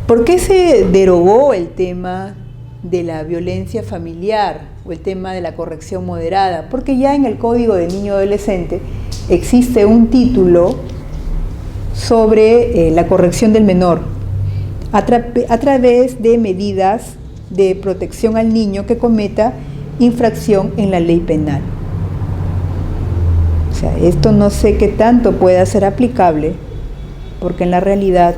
¿Por qué se derogó el tema de la violencia familiar o el tema de la corrección moderada? Porque ya en el Código del Niño Adolescente existe un título sobre la corrección del menor a través de medidas de protección al niño que cometa infracción en la ley penal. O sea, esto no sé qué tanto pueda ser aplicable, porque en la realidad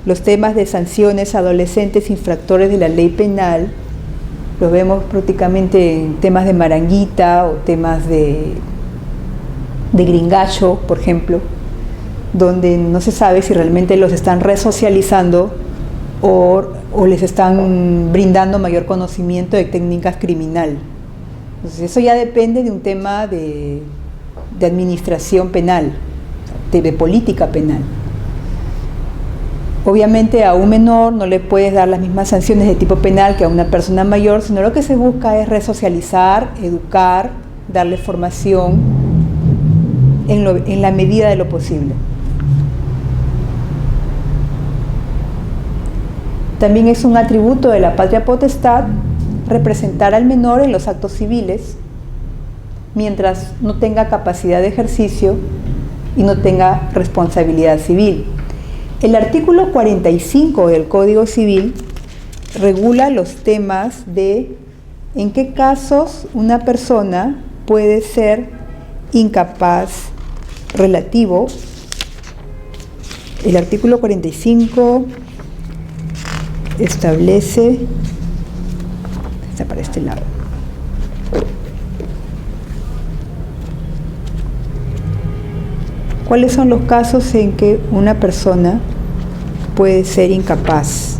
los temas de sanciones a adolescentes infractores de la ley penal los vemos prácticamente en temas de maranguita o temas de gringallo, por ejemplo, donde no se sabe si realmente los están resocializando o les están brindando mayor conocimiento de técnicas criminal. Entonces eso ya depende de un tema de administración penal, de política penal. Obviamente a un menor no le puedes dar las mismas sanciones de tipo penal que a una persona mayor, sino lo que se busca es resocializar, educar, darle formación en la medida de lo posible. También es un atributo de la patria potestad representar al menor en los actos civiles, mientras no tenga capacidad de ejercicio y no tenga responsabilidad civil. El artículo 45 del Código Civil regula los temas de en qué casos una persona puede ser incapaz relativo. El artículo 45 establece, está para este lado, ¿cuáles son los casos en que una persona puede ser incapaz?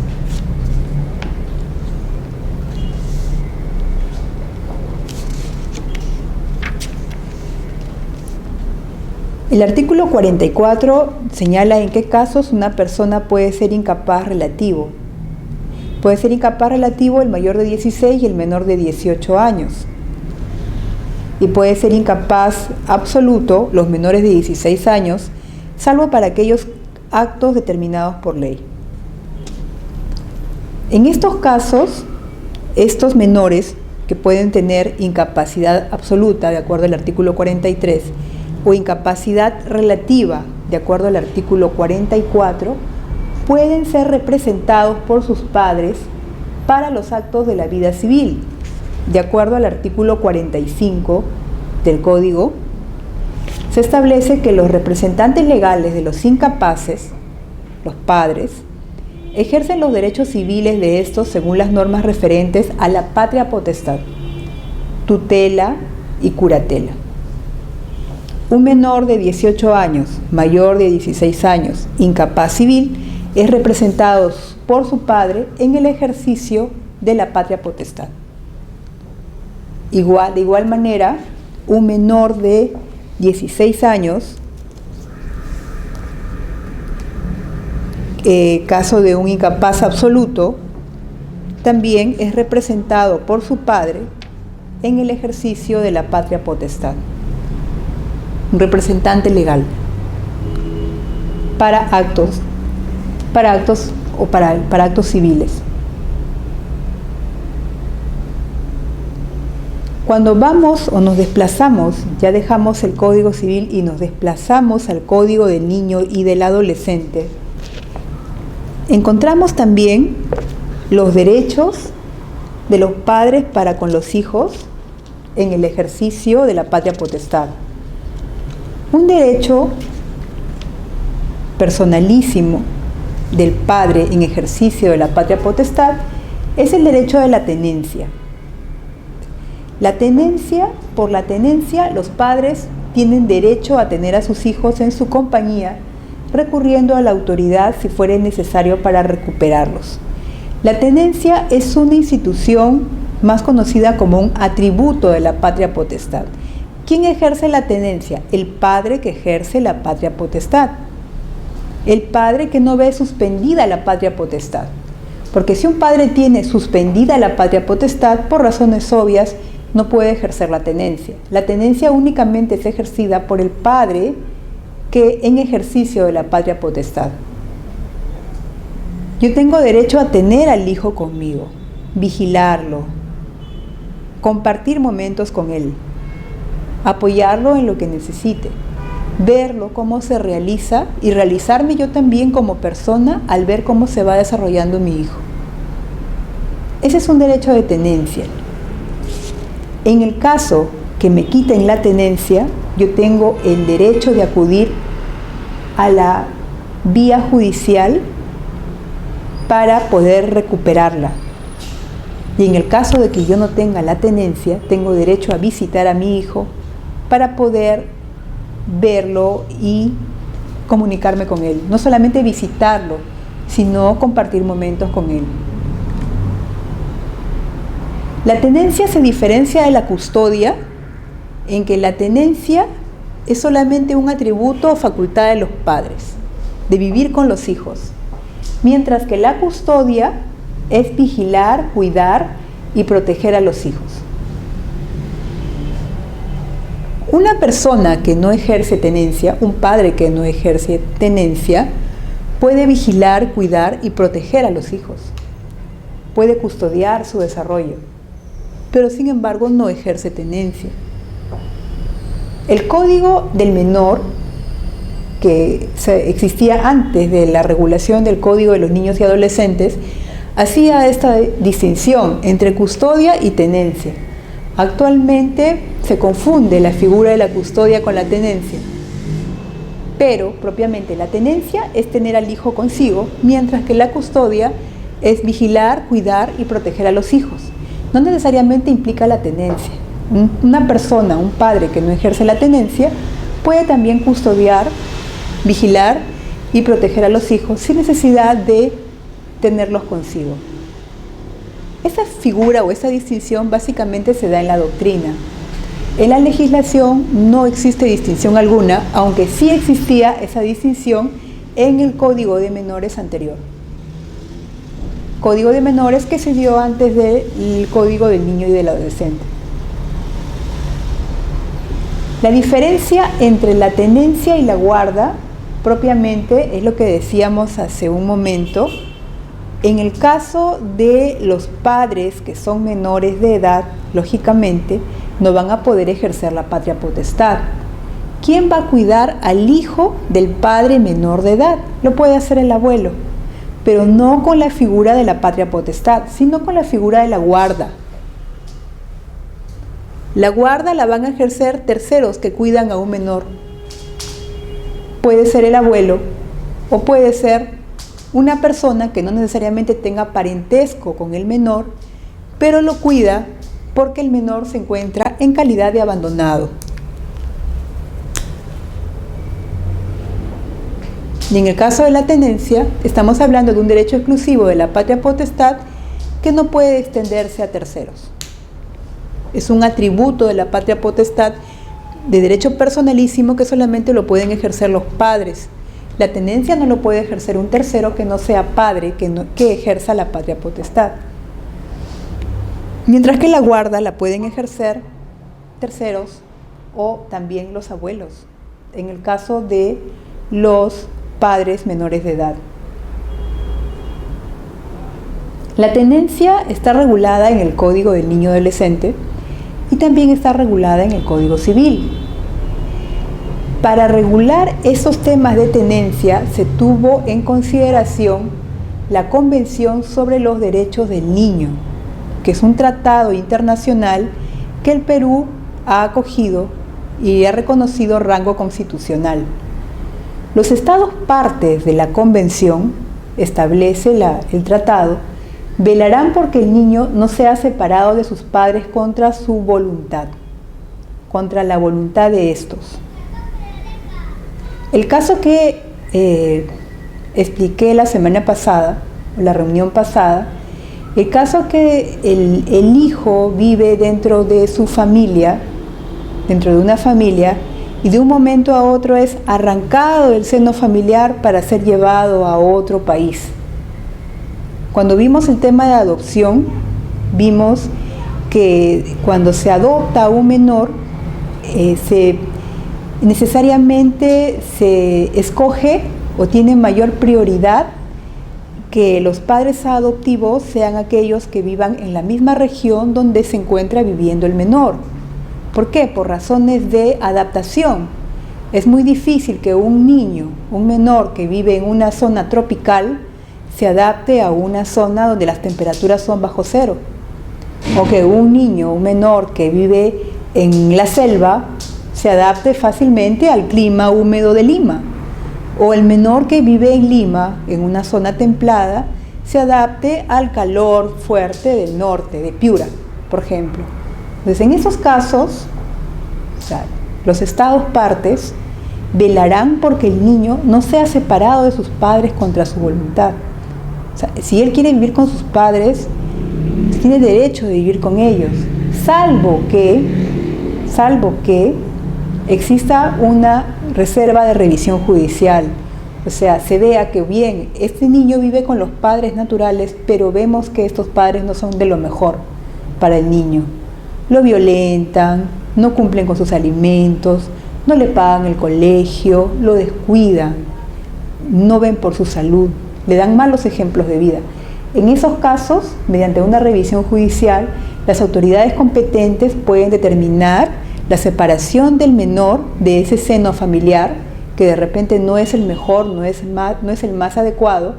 El artículo 44 señala en qué casos una persona puede ser incapaz relativo. Puede ser incapaz relativo el mayor de 16 y el menor de 18 años. Y puede ser incapaz absoluto los menores de 16 años, salvo para aquellos actos determinados por ley. En estos casos, estos menores que pueden tener incapacidad absoluta, de acuerdo al artículo 43, o incapacidad relativa, de acuerdo al artículo 44, pueden ser representados por sus padres para los actos de la vida civil. De acuerdo al artículo 45 del Código, se establece que los representantes legales de los incapaces, los padres, ejercen los derechos civiles de estos según las normas referentes a la patria potestad, tutela y curatela. Un menor de 18 años, mayor de 16 años, incapaz civil, es representado por su padre en el ejercicio de la patria potestad. De igual manera, un menor de 16 años caso de un incapaz absoluto, también es representado por su padre en el ejercicio de la patria potestad. Un representante legal para actos civiles. Cuando vamos o nos desplazamos, ya dejamos el Código Civil y nos desplazamos al Código del Niño y del Adolescente, encontramos también los derechos de los padres para con los hijos en el ejercicio de la patria potestad. Un derecho personalísimo del padre en ejercicio de la patria potestad es el derecho de la tenencia. La tenencia, por la tenencia, los padres tienen derecho a tener a sus hijos en su compañía, recurriendo a la autoridad si fuere necesario para recuperarlos. La tenencia es una institución más conocida como un atributo de la patria potestad. ¿Quién ejerce la tenencia? El padre que ejerce la patria potestad. El padre que no ve suspendida la patria potestad. Porque si un padre tiene suspendida la patria potestad, por razones obvias, no puede ejercer la tenencia. La tenencia únicamente es ejercida por el padre que en ejercicio de la patria potestad. Yo tengo derecho a tener al hijo conmigo, vigilarlo, compartir momentos con él, apoyarlo en lo que necesite, verlo cómo se realiza y realizarme yo también como persona al ver cómo se va desarrollando mi hijo. Ese es un derecho de tenencia. En el caso que me quiten la tenencia, yo tengo el derecho de acudir a la vía judicial para poder recuperarla. Y en el caso de que yo no tenga la tenencia, tengo derecho a visitar a mi hijo para poder verlo y comunicarme con él. No solamente visitarlo, sino compartir momentos con él. La tenencia se diferencia de la custodia en que la tenencia es solamente un atributo o facultad de los padres, de vivir con los hijos, mientras que la custodia es vigilar, cuidar y proteger a los hijos. Una persona que no ejerce tenencia, un padre que no ejerce tenencia, puede vigilar, cuidar y proteger a los hijos, puede custodiar su desarrollo, pero sin embargo no ejerce tenencia. El Código del Menor, que existía antes de la regulación del Código de los Niños y Adolescentes, hacía esta distinción entre custodia y tenencia. Actualmente se confunde la figura de la custodia con la tenencia, pero propiamente la tenencia es tener al hijo consigo, mientras que la custodia es vigilar, cuidar y proteger a los hijos. No necesariamente implica la tenencia. Una persona, un padre que no ejerce la tenencia, puede también custodiar, vigilar y proteger a los hijos sin necesidad de tenerlos consigo. Esa figura o esa distinción básicamente se da en la doctrina. En la legislación no existe distinción alguna, aunque sí existía esa distinción en el Código de Menores anterior. Código de Menores que se dio antes del Código del Niño y del Adolescente. La diferencia entre la tenencia y la guarda propiamente es lo que decíamos hace un momento. En el caso de los padres que son menores de edad, lógicamente no van a poder ejercer la patria potestad. ¿Quién va a cuidar al hijo del padre menor de edad? Lo puede hacer el abuelo, pero no con la figura de la patria potestad, sino con la figura de la guarda. La guarda la van a ejercer terceros que cuidan a un menor. Puede ser el abuelo o puede ser una persona que no necesariamente tenga parentesco con el menor, pero lo cuida porque el menor se encuentra en calidad de abandonado. Y en el caso de la tenencia, estamos hablando de un derecho exclusivo de la patria potestad que no puede extenderse a terceros. Es un atributo de la patria potestad de derecho personalísimo que solamente lo pueden ejercer los padres. La tenencia no lo puede ejercer un tercero que no sea padre, que ejerza la patria potestad. Mientras que la guarda la pueden ejercer terceros o también los abuelos, en el caso de los padres menores de edad. La tenencia está regulada en el Código del Niño Adolescente y también está regulada en el Código Civil. Para regular esos temas de tenencia se tuvo en consideración la Convención sobre los Derechos del Niño, que es un tratado internacional que el Perú ha acogido y ha reconocido rango constitucional. Los estados partes de la Convención, establece el tratado, velarán porque el niño no sea separado de sus padres contra su voluntad, contra la voluntad de estos. El caso que expliqué la semana pasada, la reunión pasada, el caso que el hijo vive dentro de su familia, dentro de una familia, y de un momento a otro es arrancado del seno familiar para ser llevado a otro país. Cuando vimos el tema de adopción, vimos que cuando se adopta a un menor, necesariamente se escoge o tiene mayor prioridad que los padres adoptivos sean aquellos que vivan en la misma región donde se encuentra viviendo el menor. ¿Por qué? Por razones de adaptación. Es muy difícil que un niño, un menor que vive en una zona tropical, se adapte a una zona donde las temperaturas son bajo cero. O que un niño, un menor que vive en la selva, se adapte fácilmente al clima húmedo de Lima. O el menor que vive en Lima, en una zona templada, se adapte al calor fuerte del norte, de Piura, por ejemplo. Entonces, en esos casos, los estados partes velarán porque el niño no sea separado de sus padres contra su voluntad. O sea, si él quiere vivir con sus padres, tiene derecho de vivir con ellos, salvo que exista una reserva de revisión judicial. O sea, se vea que bien, este niño vive con los padres naturales, pero vemos que estos padres no son de lo mejor para el niño. Lo violentan, no cumplen con sus alimentos, no le pagan el colegio, lo descuidan, no ven por su salud, le dan malos ejemplos de vida. En esos casos, mediante una revisión judicial, las autoridades competentes pueden determinar la separación del menor de ese seno familiar, que de repente no es el mejor, no es el más adecuado,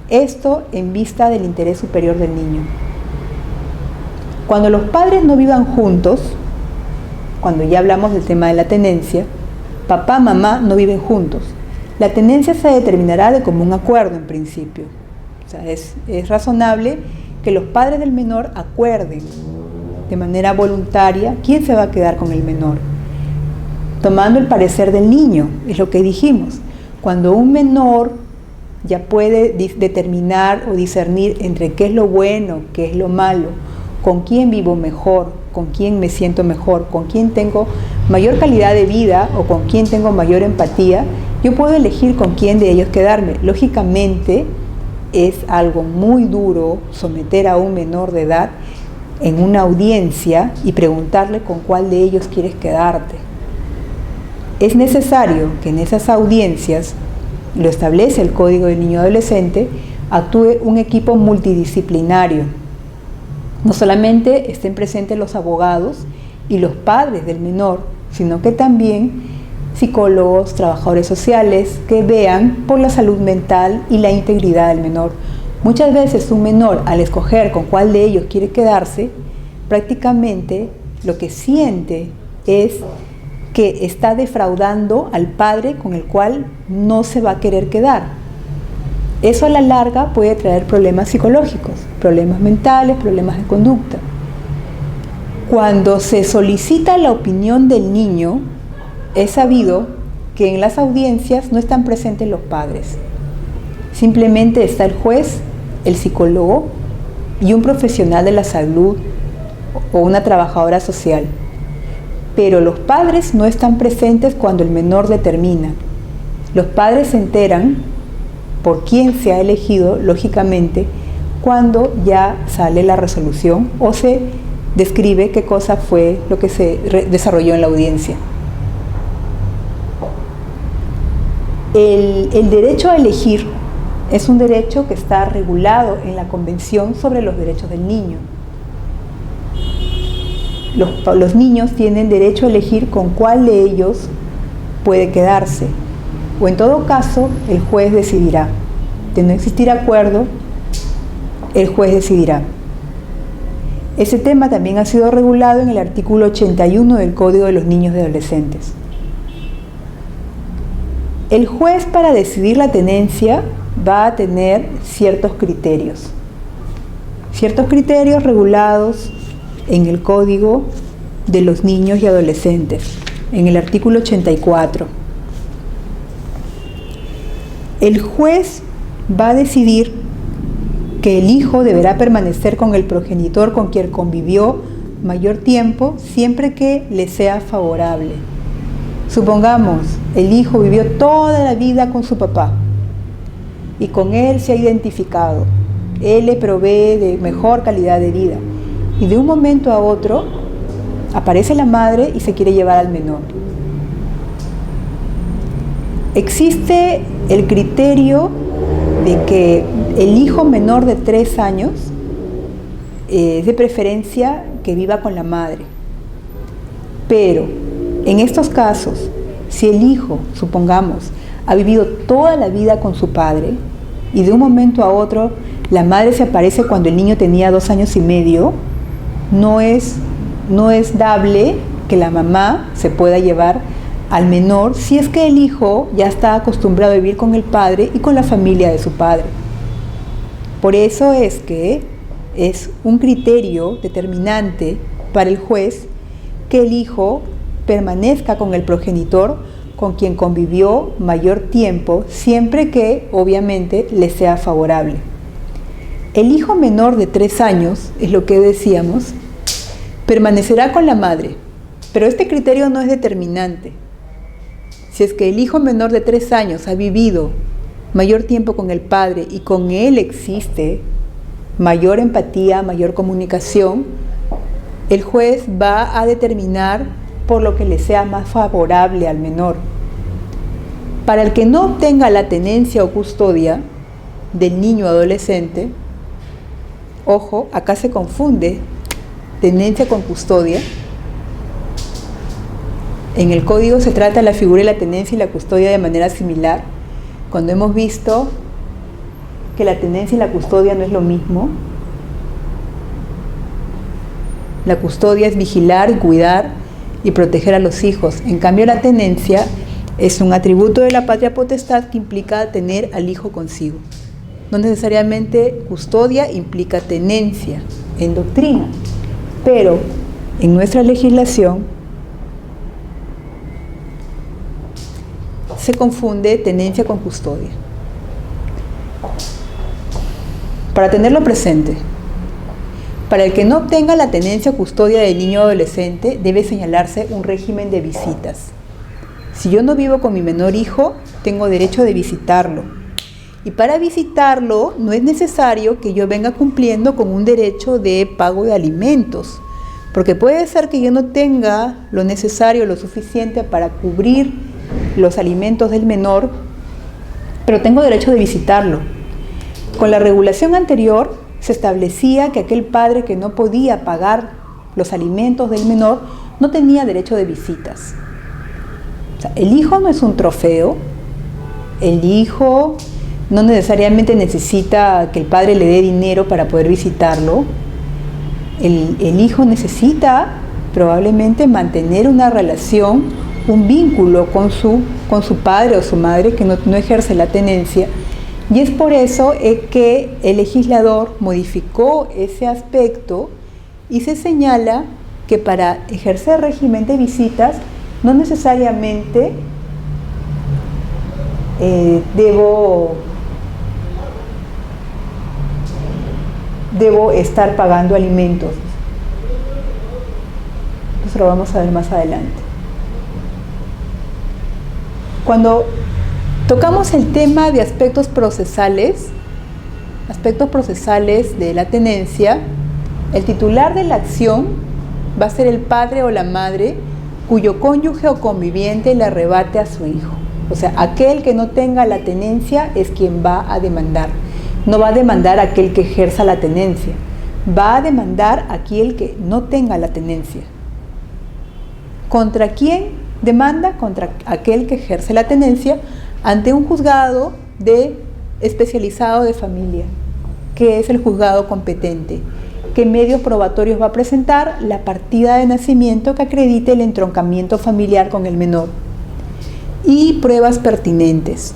esto en vista del interés superior del niño. Cuando los padres no vivan juntos, cuando ya hablamos del tema de la tenencia, papá, mamá no viven juntos. La tenencia se determinará de común acuerdo en principio. O sea, es razonable que los padres del menor acuerden de manera voluntaria quién se va a quedar con el menor, tomando el parecer del niño, es lo que dijimos. Cuando un menor ya puede determinar o discernir entre qué es lo bueno, qué es lo malo, con quién vivo mejor, con quién me siento mejor, con quién tengo mayor calidad de vida o con quién tengo mayor empatía, yo puedo elegir con quién de ellos quedarme. Lógicamente es algo muy duro someter a un menor de edad en una audiencia y preguntarle con cuál de ellos quieres quedarte. Es necesario que en esas audiencias, lo establece el Código del Niño Adolescente, actúe un equipo multidisciplinario. No solamente estén presentes los abogados y los padres del menor, sino que también psicólogos, trabajadores sociales que vean por la salud mental y la integridad del menor. Muchas veces un menor, al escoger con cuál de ellos quiere quedarse, prácticamente lo que siente es que está defraudando al padre con el cual no se va a querer quedar. Eso a la larga puede traer problemas psicológicos, problemas mentales, problemas de conducta. Cuando se solicita la opinión del niño, es sabido que en las audiencias no están presentes los padres. Simplemente está el juez, el psicólogo y un profesional de la salud o una trabajadora social. Pero los padres no están presentes cuando el menor determina. Los padres se enteran por quién se ha elegido, lógicamente, cuando ya sale la resolución o se describe qué cosa fue lo que se desarrolló en la audiencia. El derecho a elegir es un derecho que está regulado en la Convención sobre los Derechos del Niño. Los niños tienen derecho a elegir con cuál de ellos puede quedarse, o en todo caso el juez decidirá. De no existir acuerdo, el juez decidirá. Ese tema también ha sido regulado en el artículo 81 del Código de los Niños y Adolescentes. El juez, para decidir la tenencia, va a tener ciertos criterios regulados en el Código de los Niños y Adolescentes, en el artículo 84. El juez va a decidir que el hijo deberá permanecer con el progenitor con quien convivió mayor tiempo, siempre que le sea favorable. Supongamos, el hijo vivió toda la vida con su papá y con él se ha identificado. Él le provee de mejor calidad de vida y de un momento a otro aparece la madre y se quiere llevar al menor. Existe el criterio de que el hijo menor de 3 años es de preferencia que viva con la madre. Pero en estos casos, si el hijo, supongamos, ha vivido toda la vida con su padre y de un momento a otro la madre se aparece cuando el niño tenía 2 años y medio, no es dable que la mamá se pueda llevar al menor si es que el hijo ya está acostumbrado a vivir con el padre y con la familia de su padre. Por eso es que es un criterio determinante para el juez que el hijo permanezca con el progenitor con quien convivió mayor tiempo, siempre que obviamente le sea favorable. El hijo menor de 3 años, es lo que decíamos, permanecerá con la madre, pero este criterio no es determinante. Si es que el hijo menor de 3 años ha vivido mayor tiempo con el padre y con él existe mayor empatía, mayor comunicación, el juez va a determinar por lo que le sea más favorable al menor. Para el que no obtenga la tenencia o custodia del niño o adolescente, ojo, acá se confunde tenencia con custodia. En el código se trata la figura de la tenencia y la custodia de manera similar, cuando hemos visto que la tenencia y la custodia no es lo mismo. La custodia es vigilar y cuidar y proteger a los hijos. En cambio, la tenencia es un atributo de la patria potestad que implica tener al hijo consigo. No necesariamente custodia implica tenencia en doctrina, pero en nuestra legislación se confunde tenencia con custodia. Para tenerlo presente, para el que no obtenga la tenencia o custodia del niño o adolescente, debe señalarse un régimen de visitas. Si yo no vivo con mi menor hijo, tengo derecho de visitarlo. Y para visitarlo no es necesario que yo venga cumpliendo con un derecho de pago de alimentos, porque puede ser que yo no tenga lo necesario, lo suficiente para cubrir los alimentos del menor, pero tengo derecho de visitarlo. Con la regulación anterior se establecía que aquel padre que no podía pagar los alimentos del menor no tenía derecho de visitas. O sea, el hijo no es un trofeo, el hijo no necesariamente necesita que el padre le dé dinero para poder visitarlo. El hijo necesita probablemente mantener una relación, un vínculo con su padre o su madre que no ejerce la tenencia. Y es por eso que el legislador modificó ese aspecto y se señala que para ejercer régimen de visitas no necesariamente debo estar pagando alimentos. Eso lo vamos a ver más adelante. Cuando Tocamos el tema de aspectos procesales de la tenencia. El titular de la acción va a ser el padre o la madre cuyo cónyuge o conviviente le arrebate a su hijo. O sea, aquel que no tenga la tenencia es quien va a demandar. No va a demandar aquel que ejerza la tenencia, va a demandar aquel que no tenga la tenencia. ¿Contra quién demanda? Contra aquel que ejerce la tenencia ante un juzgado especializado de familia, que es el juzgado competente. ¿Qué medios probatorios va a presentar? La partida de nacimiento que acredite el entroncamiento familiar con el menor y pruebas pertinentes.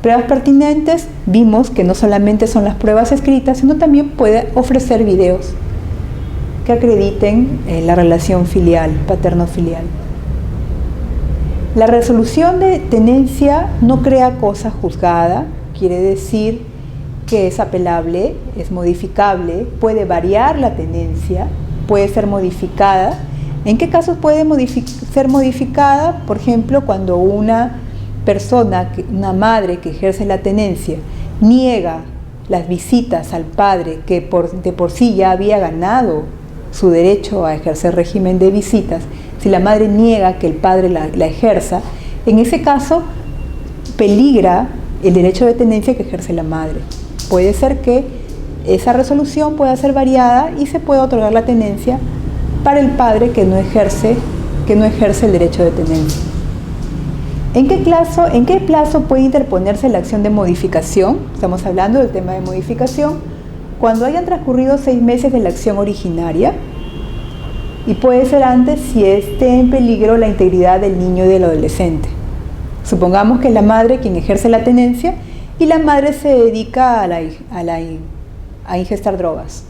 Pruebas pertinentes, vimos que no solamente son las pruebas escritas, sino también puede ofrecer videos que acrediten la relación filial, paterno-filial. La resolución de tenencia no crea cosa juzgada, quiere decir que es apelable, es modificable, puede variar la tenencia, puede ser modificada. ¿En qué casos puede ser modificada? Por ejemplo, cuando una persona, una madre que ejerce la tenencia, niega las visitas al padre que de por sí ya había ganado su derecho a ejercer régimen de visitas. Si la madre niega que el padre la ejerza, en ese caso peligra el derecho de tenencia que ejerce la madre. Puede ser que esa resolución pueda ser variada y se pueda otorgar la tenencia para el padre que no ejerce el derecho de tenencia. ¿En qué plazo puede interponerse la acción de modificación? Estamos hablando del tema de modificación. Cuando hayan transcurrido 6 meses de la acción originaria, y puede ser antes si esté en peligro la integridad del niño y del adolescente. Supongamos que es la madre quien ejerce la tenencia y la madre se dedica a ingestar drogas,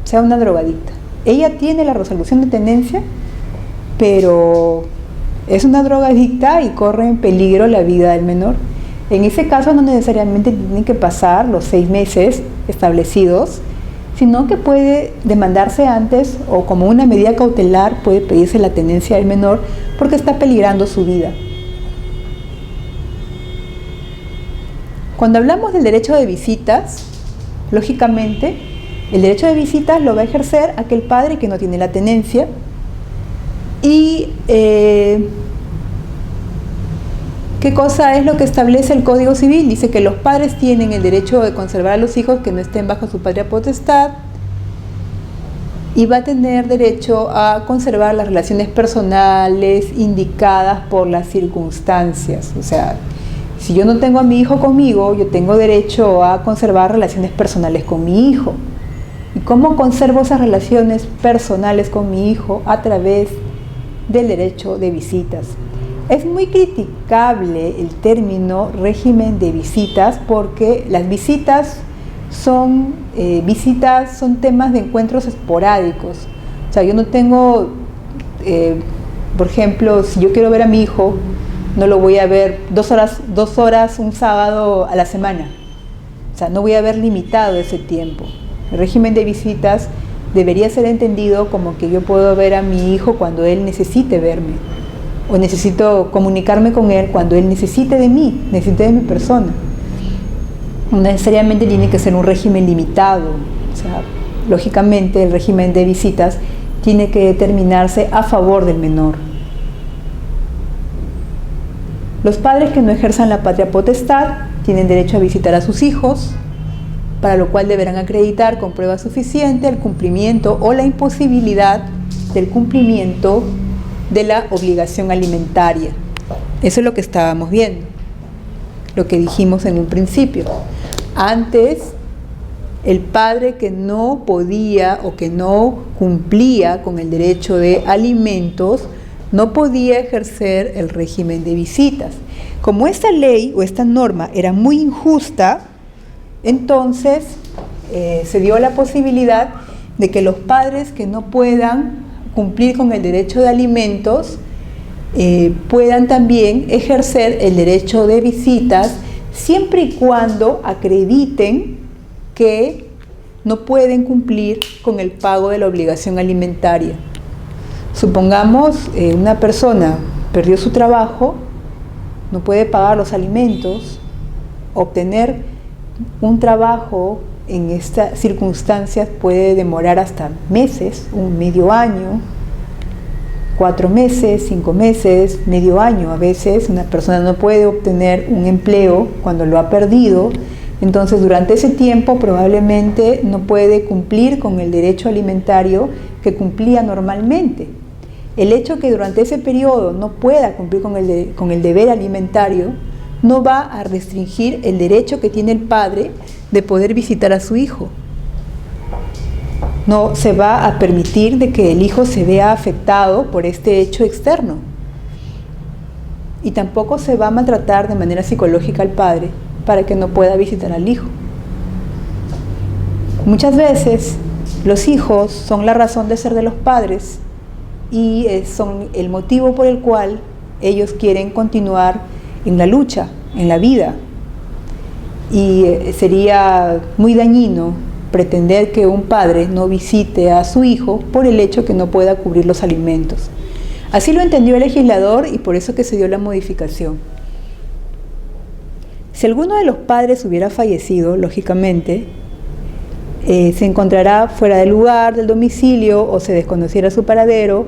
sea una drogadicta. Ella tiene la resolución de tenencia, pero es una drogadicta y corre en peligro la vida del menor. En ese caso no necesariamente tienen que pasar los 6 meses establecidos, sino que puede demandarse antes o como una medida cautelar puede pedirse la tenencia del menor porque está peligrando su vida. Cuando hablamos del derecho de visitas, lógicamente, el derecho de visitas lo va a ejercer aquel padre que no tiene la tenencia y ¿qué cosa es lo que establece el Código Civil? Dice que los padres tienen el derecho de conservar a los hijos que no estén bajo su patria potestad y va a tener derecho a conservar las relaciones personales indicadas por las circunstancias. O sea, si yo no tengo a mi hijo conmigo, yo tengo derecho a conservar relaciones personales con mi hijo. ¿Y cómo conservo esas relaciones personales con mi hijo? A través del derecho de visitas. Es muy criticable el término régimen de visitas porque las visitas son temas de encuentros esporádicos. O sea, yo no tengo, por ejemplo, si yo quiero ver a mi hijo, no lo voy a ver 2 horas un sábado a la semana. O sea, no voy a ver limitado ese tiempo. El régimen de visitas debería ser entendido como que yo puedo ver a mi hijo cuando él necesite verme, o necesito comunicarme con él cuando él necesite de mí, necesite de mi persona. No necesariamente tiene que ser un régimen limitado. O sea, lógicamente el régimen de visitas tiene que determinarse a favor del menor. Los padres que no ejerzan la patria potestad tienen derecho a visitar a sus hijos, para lo cual deberán acreditar con prueba suficiente el cumplimiento o la imposibilidad del cumplimiento de la obligación alimentaria. Eso es lo que estábamos viendo, lo que dijimos en un principio. Antes, el padre que no podía o que no cumplía con el derecho de alimentos no podía ejercer el régimen de visitas. Como esta ley o esta norma era muy injusta, entonces se dio la posibilidad de que los padres que no puedan cumplir con el derecho de alimentos puedan también ejercer el derecho de visitas siempre y cuando acrediten que no pueden cumplir con el pago de la obligación alimentaria. Supongamos una persona perdió su trabajo no puede pagar los alimentos, obtener un trabajo en estas circunstancias puede demorar hasta meses, un medio año, 4 meses, 5 meses, medio año. A veces una persona no puede obtener un empleo cuando lo ha perdido, entonces durante ese tiempo probablemente no puede cumplir con el derecho alimentario que cumplía normalmente. El hecho que durante ese periodo no pueda cumplir con el deber alimentario no va a restringir el derecho que tiene el padre de poder visitar a su hijo. No se va a permitir de que el hijo se vea afectado por este hecho externo. Y tampoco se va a maltratar de manera psicológica al padre para que no pueda visitar al hijo. Muchas veces los hijos son la razón de ser de los padres y son el motivo por el cual ellos quieren continuar en la lucha, en la vida. Y sería muy dañino pretender que un padre no visite a su hijo por el hecho que no pueda cubrir los alimentos. Así lo entendió el legislador y por eso que se dio la modificación. Si alguno de los padres hubiera fallecido, lógicamente, se encontrará fuera del lugar del domicilio o se desconociera su paradero,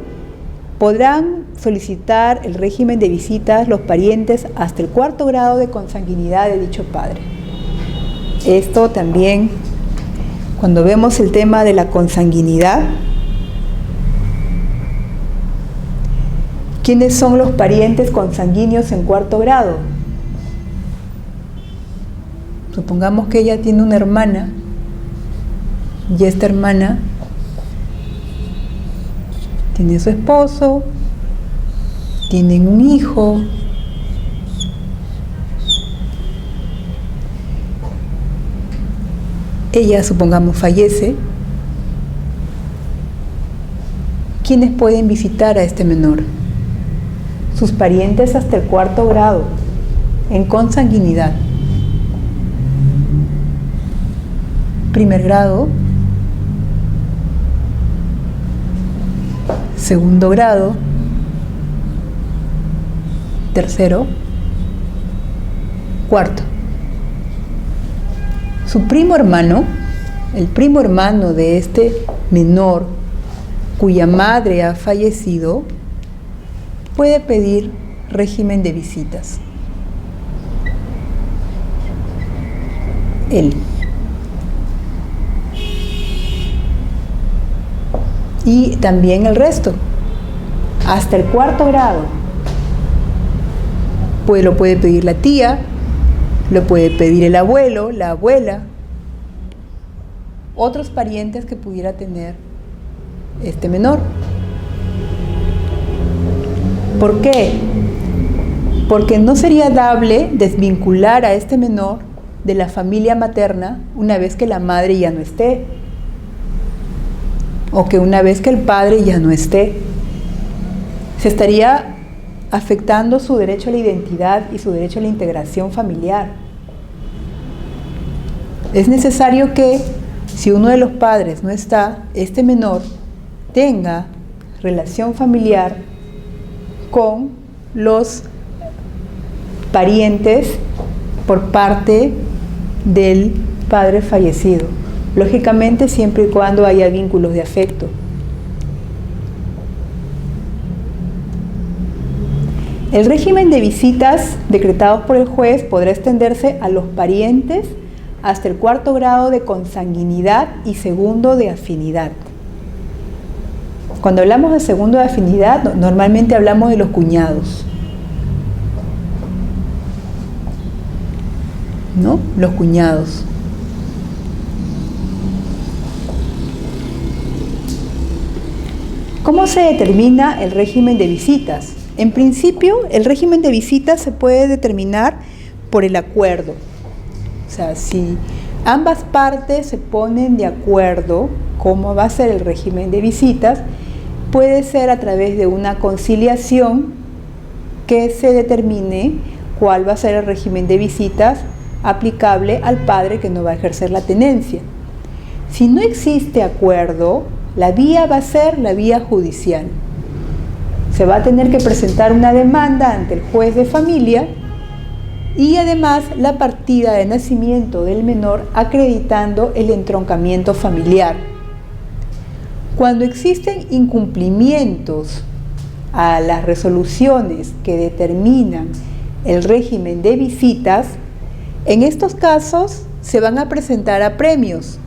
podrán solicitar el régimen de visitas los parientes hasta el 4º grado de consanguinidad de dicho padre. Esto también, cuando vemos el tema de la consanguinidad, ¿quiénes son los parientes consanguíneos en 4º grado? Supongamos que ella tiene una hermana y esta hermana tiene su esposo, tienen un hijo, ella, supongamos, fallece. ¿Quiénes pueden visitar a este menor? Sus parientes hasta el 4º grado, en consanguinidad. 1er grado, 2º grado, 3º, 4º. Su primo hermano, el primo hermano de este menor cuya madre ha fallecido, puede pedir régimen de visitas. Él. Y también el resto, hasta el 4º grado. Pues lo puede pedir la tía, lo puede pedir el abuelo, la abuela, otros parientes que pudiera tener este menor. ¿Por qué? Porque no sería dable desvincular a este menor de la familia materna una vez que la madre ya no esté, o que una vez que el padre ya no esté. Se estaría afectando su derecho a la identidad y su derecho a la integración familiar. Es necesario que, si uno de los padres no está, este menor tenga relación familiar con los parientes por parte del padre fallecido. Lógicamente, siempre y cuando haya vínculos de afecto. El régimen de visitas decretados por el juez podrá extenderse a los parientes hasta el 4º grado de consanguinidad y 2º de afinidad. Cuando hablamos de 2º de afinidad, normalmente hablamos de los cuñados, ¿no? Los cuñados. ¿Cómo se determina el régimen de visitas? En principio, el régimen de visitas se puede determinar por el acuerdo. O sea, si ambas partes se ponen de acuerdo cómo va a ser el régimen de visitas, puede ser a través de una conciliación que se determine cuál va a ser el régimen de visitas aplicable al padre que no va a ejercer la tenencia. Si no existe acuerdo, la vía va a ser la vía judicial. Se va a tener que presentar una demanda ante el juez de familia y además la partida de nacimiento del menor acreditando el entroncamiento familiar. Cuando existen incumplimientos a las resoluciones que determinan el régimen de visitas, en estos casos se van a presentar apremios.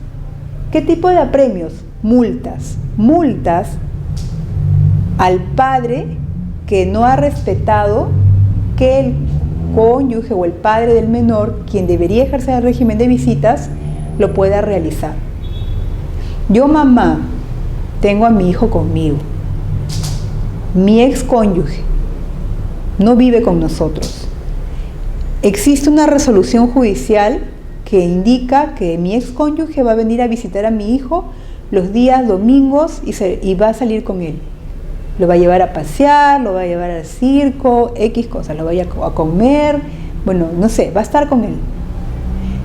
¿Qué tipo de apremios? Multas. Multas al padre que no ha respetado que el cónyuge o el padre del menor, quien debería ejercer el régimen de visitas, lo pueda realizar. Yo, mamá, tengo a mi hijo conmigo. Mi ex cónyuge no vive con nosotros. Existe una resolución judicial que indica que mi ex cónyuge va a venir a visitar a mi hijo los días domingos y va a salir con él. Lo va a llevar a pasear, lo va a llevar al circo, X cosas, lo va a comer, bueno, no sé, va a estar con él.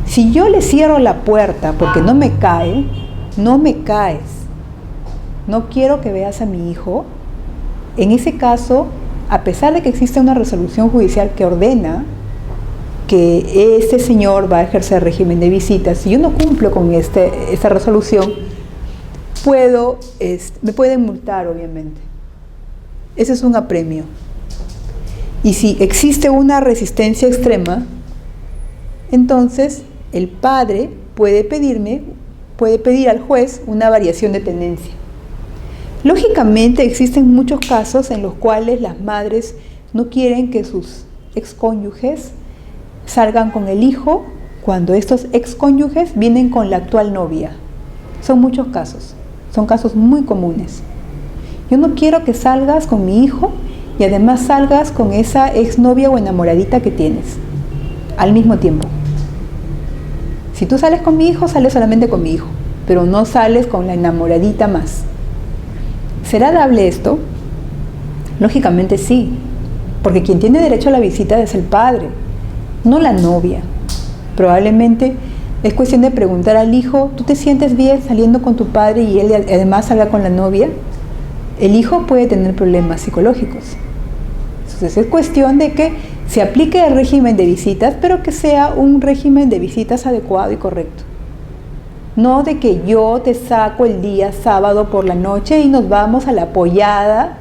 Si yo le cierro la puerta porque no me cae, no me caes, no quiero que veas a mi hijo, en ese caso, a pesar de que existe una resolución judicial que ordena que este señor va a ejercer régimen de visitas, si yo no cumplo con esta resolución, me pueden multar, obviamente. Ese es un apremio. Y si existe una resistencia extrema, entonces el padre puede pedir al juez una variación de tenencia. Lógicamente existen muchos casos en los cuales las madres no quieren que sus excónyuges salgan con el hijo cuando estos excónyuges vienen con la actual novia. Son muchos casos, son casos muy comunes. Yo no quiero que salgas con mi hijo y además salgas con esa exnovia o enamoradita que tienes al mismo tiempo. Si tú sales con mi hijo, sales solamente con mi hijo, pero no sales con la enamoradita más. ¿Será dable esto? Lógicamente sí, porque quien tiene derecho a la visita es el padre, no la novia. Probablemente es cuestión de preguntar al hijo, ¿tú te sientes bien saliendo con tu padre y él además salga con la novia? El hijo puede tener problemas psicológicos. Entonces es cuestión de que se aplique el régimen de visitas, pero que sea un régimen de visitas adecuado y correcto. No de que yo te saco el día sábado por la noche y nos vamos a la pollada,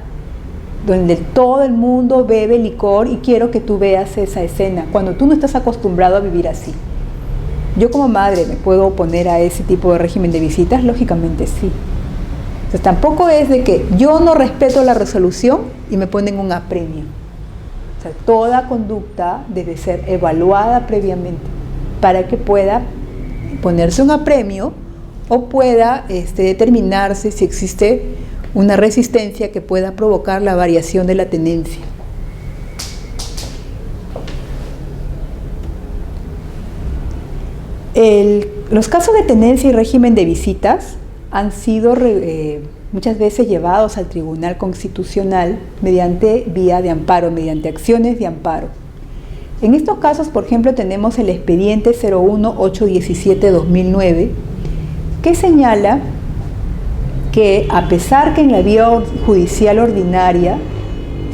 donde todo el mundo bebe licor y quiero que tú veas esa escena, cuando tú no estás acostumbrado a vivir así. Yo como madre me puedo oponer a ese tipo de régimen de visitas, lógicamente sí. Entonces tampoco es de que yo no respeto la resolución y me ponen un apremio. O sea, toda conducta debe ser evaluada previamente para que pueda ponerse un apremio o pueda determinarse si existe una resistencia que pueda provocar la variación de la tenencia. Los casos de tenencia y régimen de visitas han sido muchas veces llevados al Tribunal Constitucional mediante vía de amparo, mediante acciones de amparo. En estos casos, por ejemplo, tenemos el expediente 01817-2009, que señala que a pesar que en la vía judicial ordinaria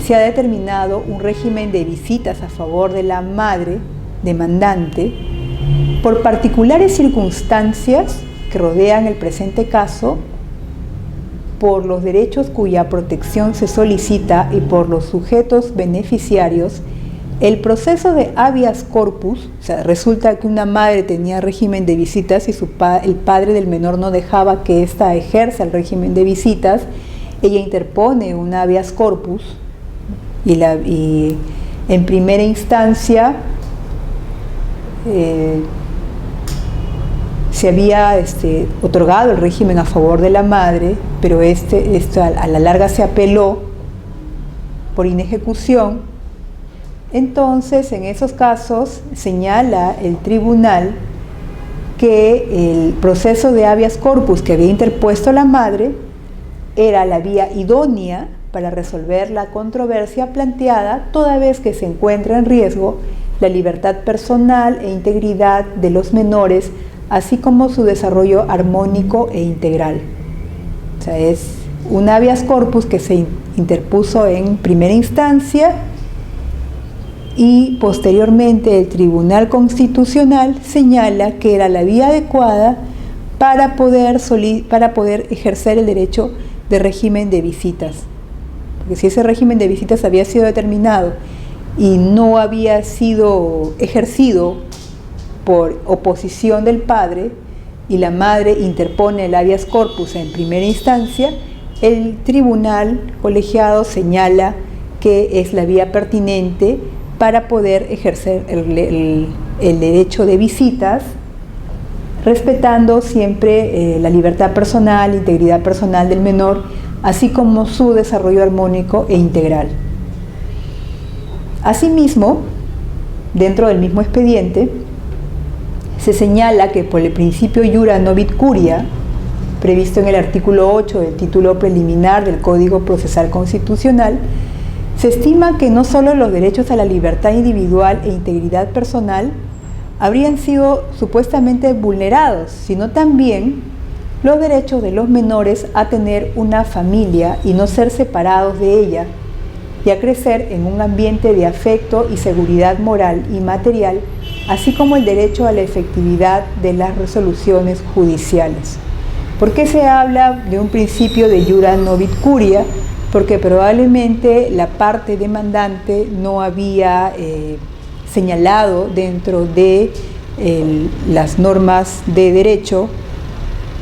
se ha determinado un régimen de visitas a favor de la madre demandante, por particulares circunstancias que rodean el presente caso, por los derechos cuya protección se solicita y por los sujetos beneficiarios, el proceso de habeas corpus, o sea, resulta que una madre tenía régimen de visitas y el padre del menor no dejaba que ésta ejerza el régimen de visitas, ella interpone un habeas corpus y en primera instancia se había otorgado el régimen a favor de la madre, pero a la larga se apeló por inejecución. Entonces, en esos casos, señala el tribunal que el proceso de habeas corpus que había interpuesto la madre era la vía idónea para resolver la controversia planteada, toda vez que se encuentra en riesgo la libertad personal e integridad de los menores, así como su desarrollo armónico e integral. O sea, es un habeas corpus que se interpuso en primera instancia y posteriormente el Tribunal Constitucional señala que era la vía adecuada para poder ejercer el derecho de régimen de visitas. Porque si ese régimen de visitas había sido determinado y no había sido ejercido por oposición del padre y la madre interpone el habeas corpus en primera instancia, el tribunal colegiado señala que es la vía pertinente para poder ejercer el derecho de visitas, respetando siempre la libertad personal, integridad personal del menor, así como su desarrollo armónico e integral. Asimismo, dentro del mismo expediente, se señala que por el principio iura novit curia, previsto en el artículo 8 del título preliminar del Código Procesal Constitucional, se estima que no solo los derechos a la libertad individual e integridad personal habrían sido supuestamente vulnerados, sino también los derechos de los menores a tener una familia y no ser separados de ella, y a crecer en un ambiente de afecto y seguridad moral y material, así como el derecho a la efectividad de las resoluciones judiciales. ¿Por qué se habla de un principio de iura novit curia? Porque probablemente la parte demandante no había señalado dentro de las normas de derecho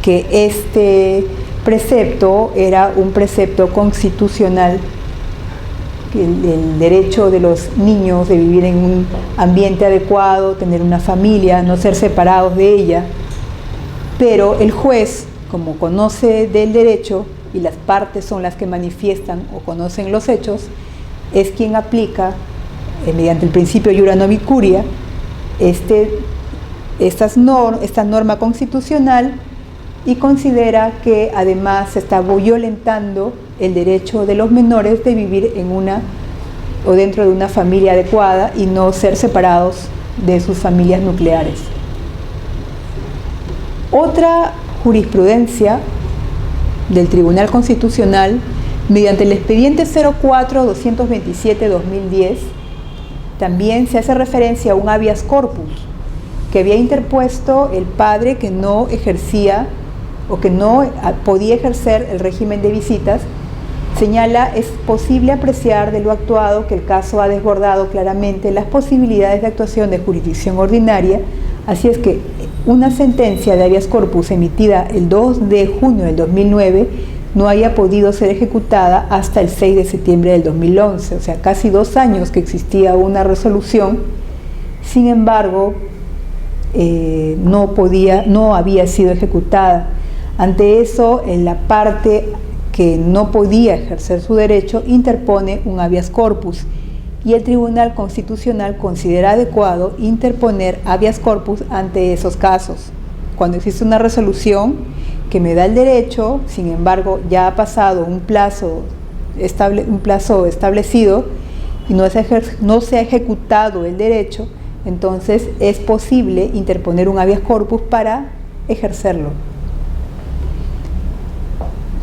que este precepto era un precepto constitucional, el derecho de los niños de vivir en un ambiente adecuado, tener una familia, no ser separados de ella, pero el juez, como conoce del derecho y las partes son las que manifiestan o conocen los hechos, es quien aplica, mediante el principio iura novit curia, esta norma constitucional, y considera que además se está violentando el derecho de los menores de vivir en una o dentro de una familia adecuada y no ser separados de sus familias nucleares. Otra jurisprudencia del Tribunal Constitucional, mediante el expediente 04-227-2010, también se hace referencia a un habeas corpus que había interpuesto el padre que no ejercía o que no podía ejercer el régimen de visitas. Señala, es posible apreciar de lo actuado que el caso ha desbordado claramente las posibilidades de actuación de jurisdicción ordinaria, así es que una sentencia de habeas corpus emitida el 2 de junio del 2009 no haya podido ser ejecutada hasta el 6 de septiembre del 2011, o sea, casi 2 años que existía una resolución. Sin embargo, no había sido ejecutada. Ante eso, en la parte que no podía ejercer su derecho interpone un habeas corpus, y el Tribunal Constitucional considera adecuado interponer habeas corpus ante esos casos. Cuando existe una resolución que me da el derecho, sin embargo ya ha pasado un plazo establecido y no se ha ejecutado el derecho, entonces es posible interponer un habeas corpus para ejercerlo.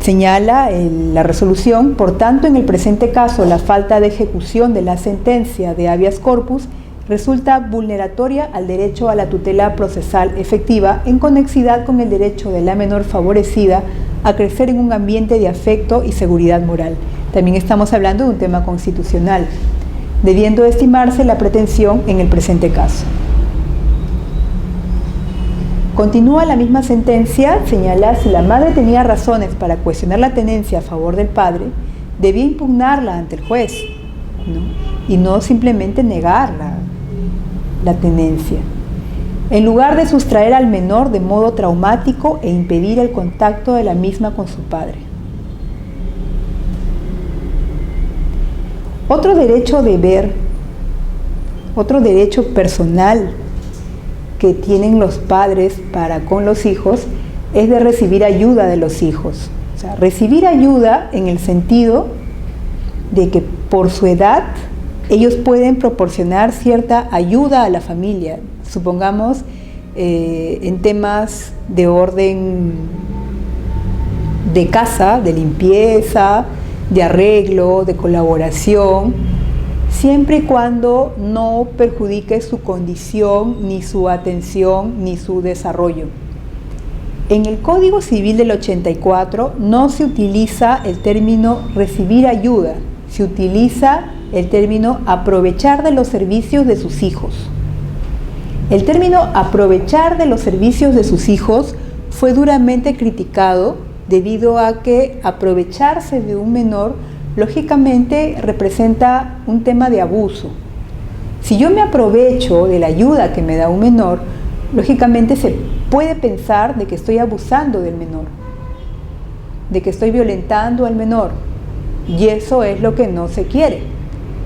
Señala la resolución, por tanto, en el presente caso, la falta de ejecución de la sentencia de habeas corpus resulta vulneratoria al derecho a la tutela procesal efectiva en conexidad con el derecho de la menor favorecida a crecer en un ambiente de afecto y seguridad moral. También estamos hablando de un tema constitucional, debiendo estimarse la pretensión en el presente caso. Continúa la misma sentencia, señala, si la madre tenía razones para cuestionar la tenencia a favor del padre, debía impugnarla ante el juez, ¿no? Y no simplemente negar la tenencia, en lugar de sustraer al menor de modo traumático e impedir el contacto de la misma con su padre. Otro derecho personal que tienen los padres para con los hijos es de recibir ayuda de los hijos. O sea, recibir ayuda en el sentido de que por su edad ellos pueden proporcionar cierta ayuda a la familia, supongamos en temas de orden de casa, de limpieza, de arreglo, de colaboración, siempre y cuando no perjudique su condición, ni su atención, ni su desarrollo. En el Código Civil del 84 no se utiliza el término recibir ayuda, se utiliza el término aprovechar de los servicios de sus hijos. El término aprovechar de los servicios de sus hijos fue duramente criticado debido a que aprovecharse de un menor lógicamente representa un tema de abuso. Si yo me aprovecho de la ayuda que me da un menor, lógicamente se puede pensar de que estoy abusando del menor, de que estoy violentando al menor, y eso es lo que no se quiere.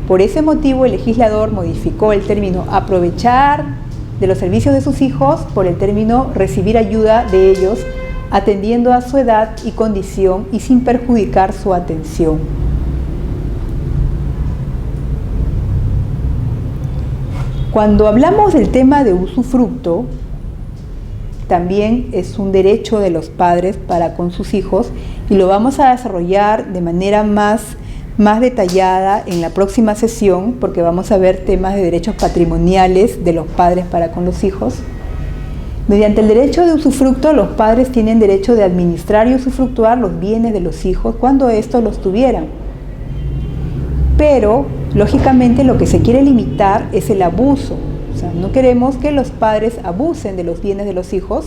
Por ese motivo el legislador modificó el término aprovechar de los servicios de sus hijos por el término recibir ayuda de ellos, atendiendo a su edad y condición y sin perjudicar su atención. Cuando hablamos del tema de usufructo, también es un derecho de los padres para con sus hijos y lo vamos a desarrollar de manera más detallada en la próxima sesión, porque vamos a ver temas de derechos patrimoniales de los padres para con los hijos. Mediante el derecho de usufructo, los padres tienen derecho de administrar y usufructuar los bienes de los hijos cuando estos los tuvieran. Pero, lógicamente, lo que se quiere limitar es el abuso. O sea, no queremos que los padres abusen de los bienes de los hijos,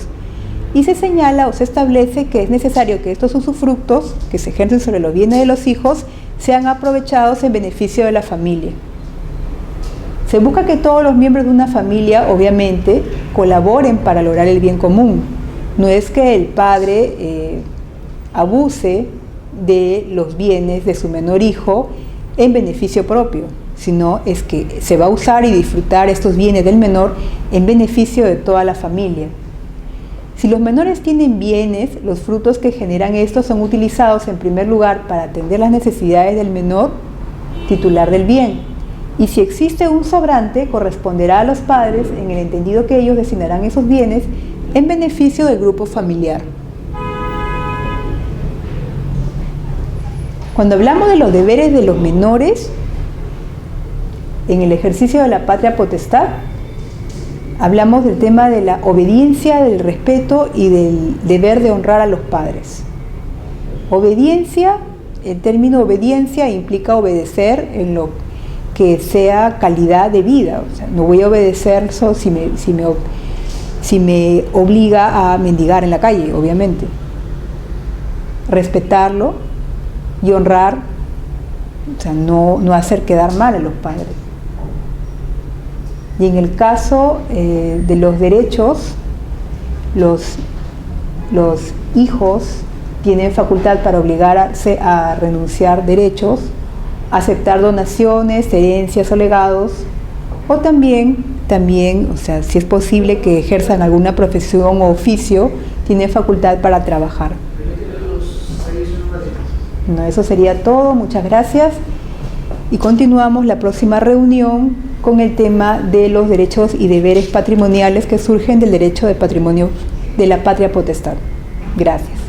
y se señala o se establece que es necesario que estos usufructos que se ejercen sobre los bienes de los hijos sean aprovechados en beneficio de la familia. Se busca que todos los miembros de una familia, obviamente, colaboren para lograr el bien común. No es que el padre abuse de los bienes de su menor hijo en beneficio propio, sino es que se va a usar y disfrutar estos bienes del menor en beneficio de toda la familia. Si los menores tienen bienes, los frutos que generan estos son utilizados en primer lugar para atender las necesidades del menor titular del bien. Y si existe un sobrante, corresponderá a los padres en el entendido que ellos destinarán esos bienes en beneficio del grupo familiar. Cuando hablamos de los deberes de los menores en el ejercicio de la patria potestad, hablamos del tema de la obediencia, del respeto y del deber de honrar a los padres. Obediencia, el término obediencia implica obedecer en lo que sea calidad de vida. O sea, no voy a obedecer eso si me obliga a mendigar en la calle, obviamente. Respetarlo y honrar, o sea, no hacer quedar mal a los padres. Y en el caso de los derechos, los hijos tienen facultad para obligarse a renunciar derechos, aceptar donaciones, herencias o legados, o también, o sea, si es posible que ejerzan alguna profesión o oficio, tienen facultad para trabajar. No, eso sería todo, muchas gracias. Y continuamos la próxima reunión con el tema de los derechos y deberes patrimoniales que surgen del derecho de patrimonio de la patria potestad. Gracias.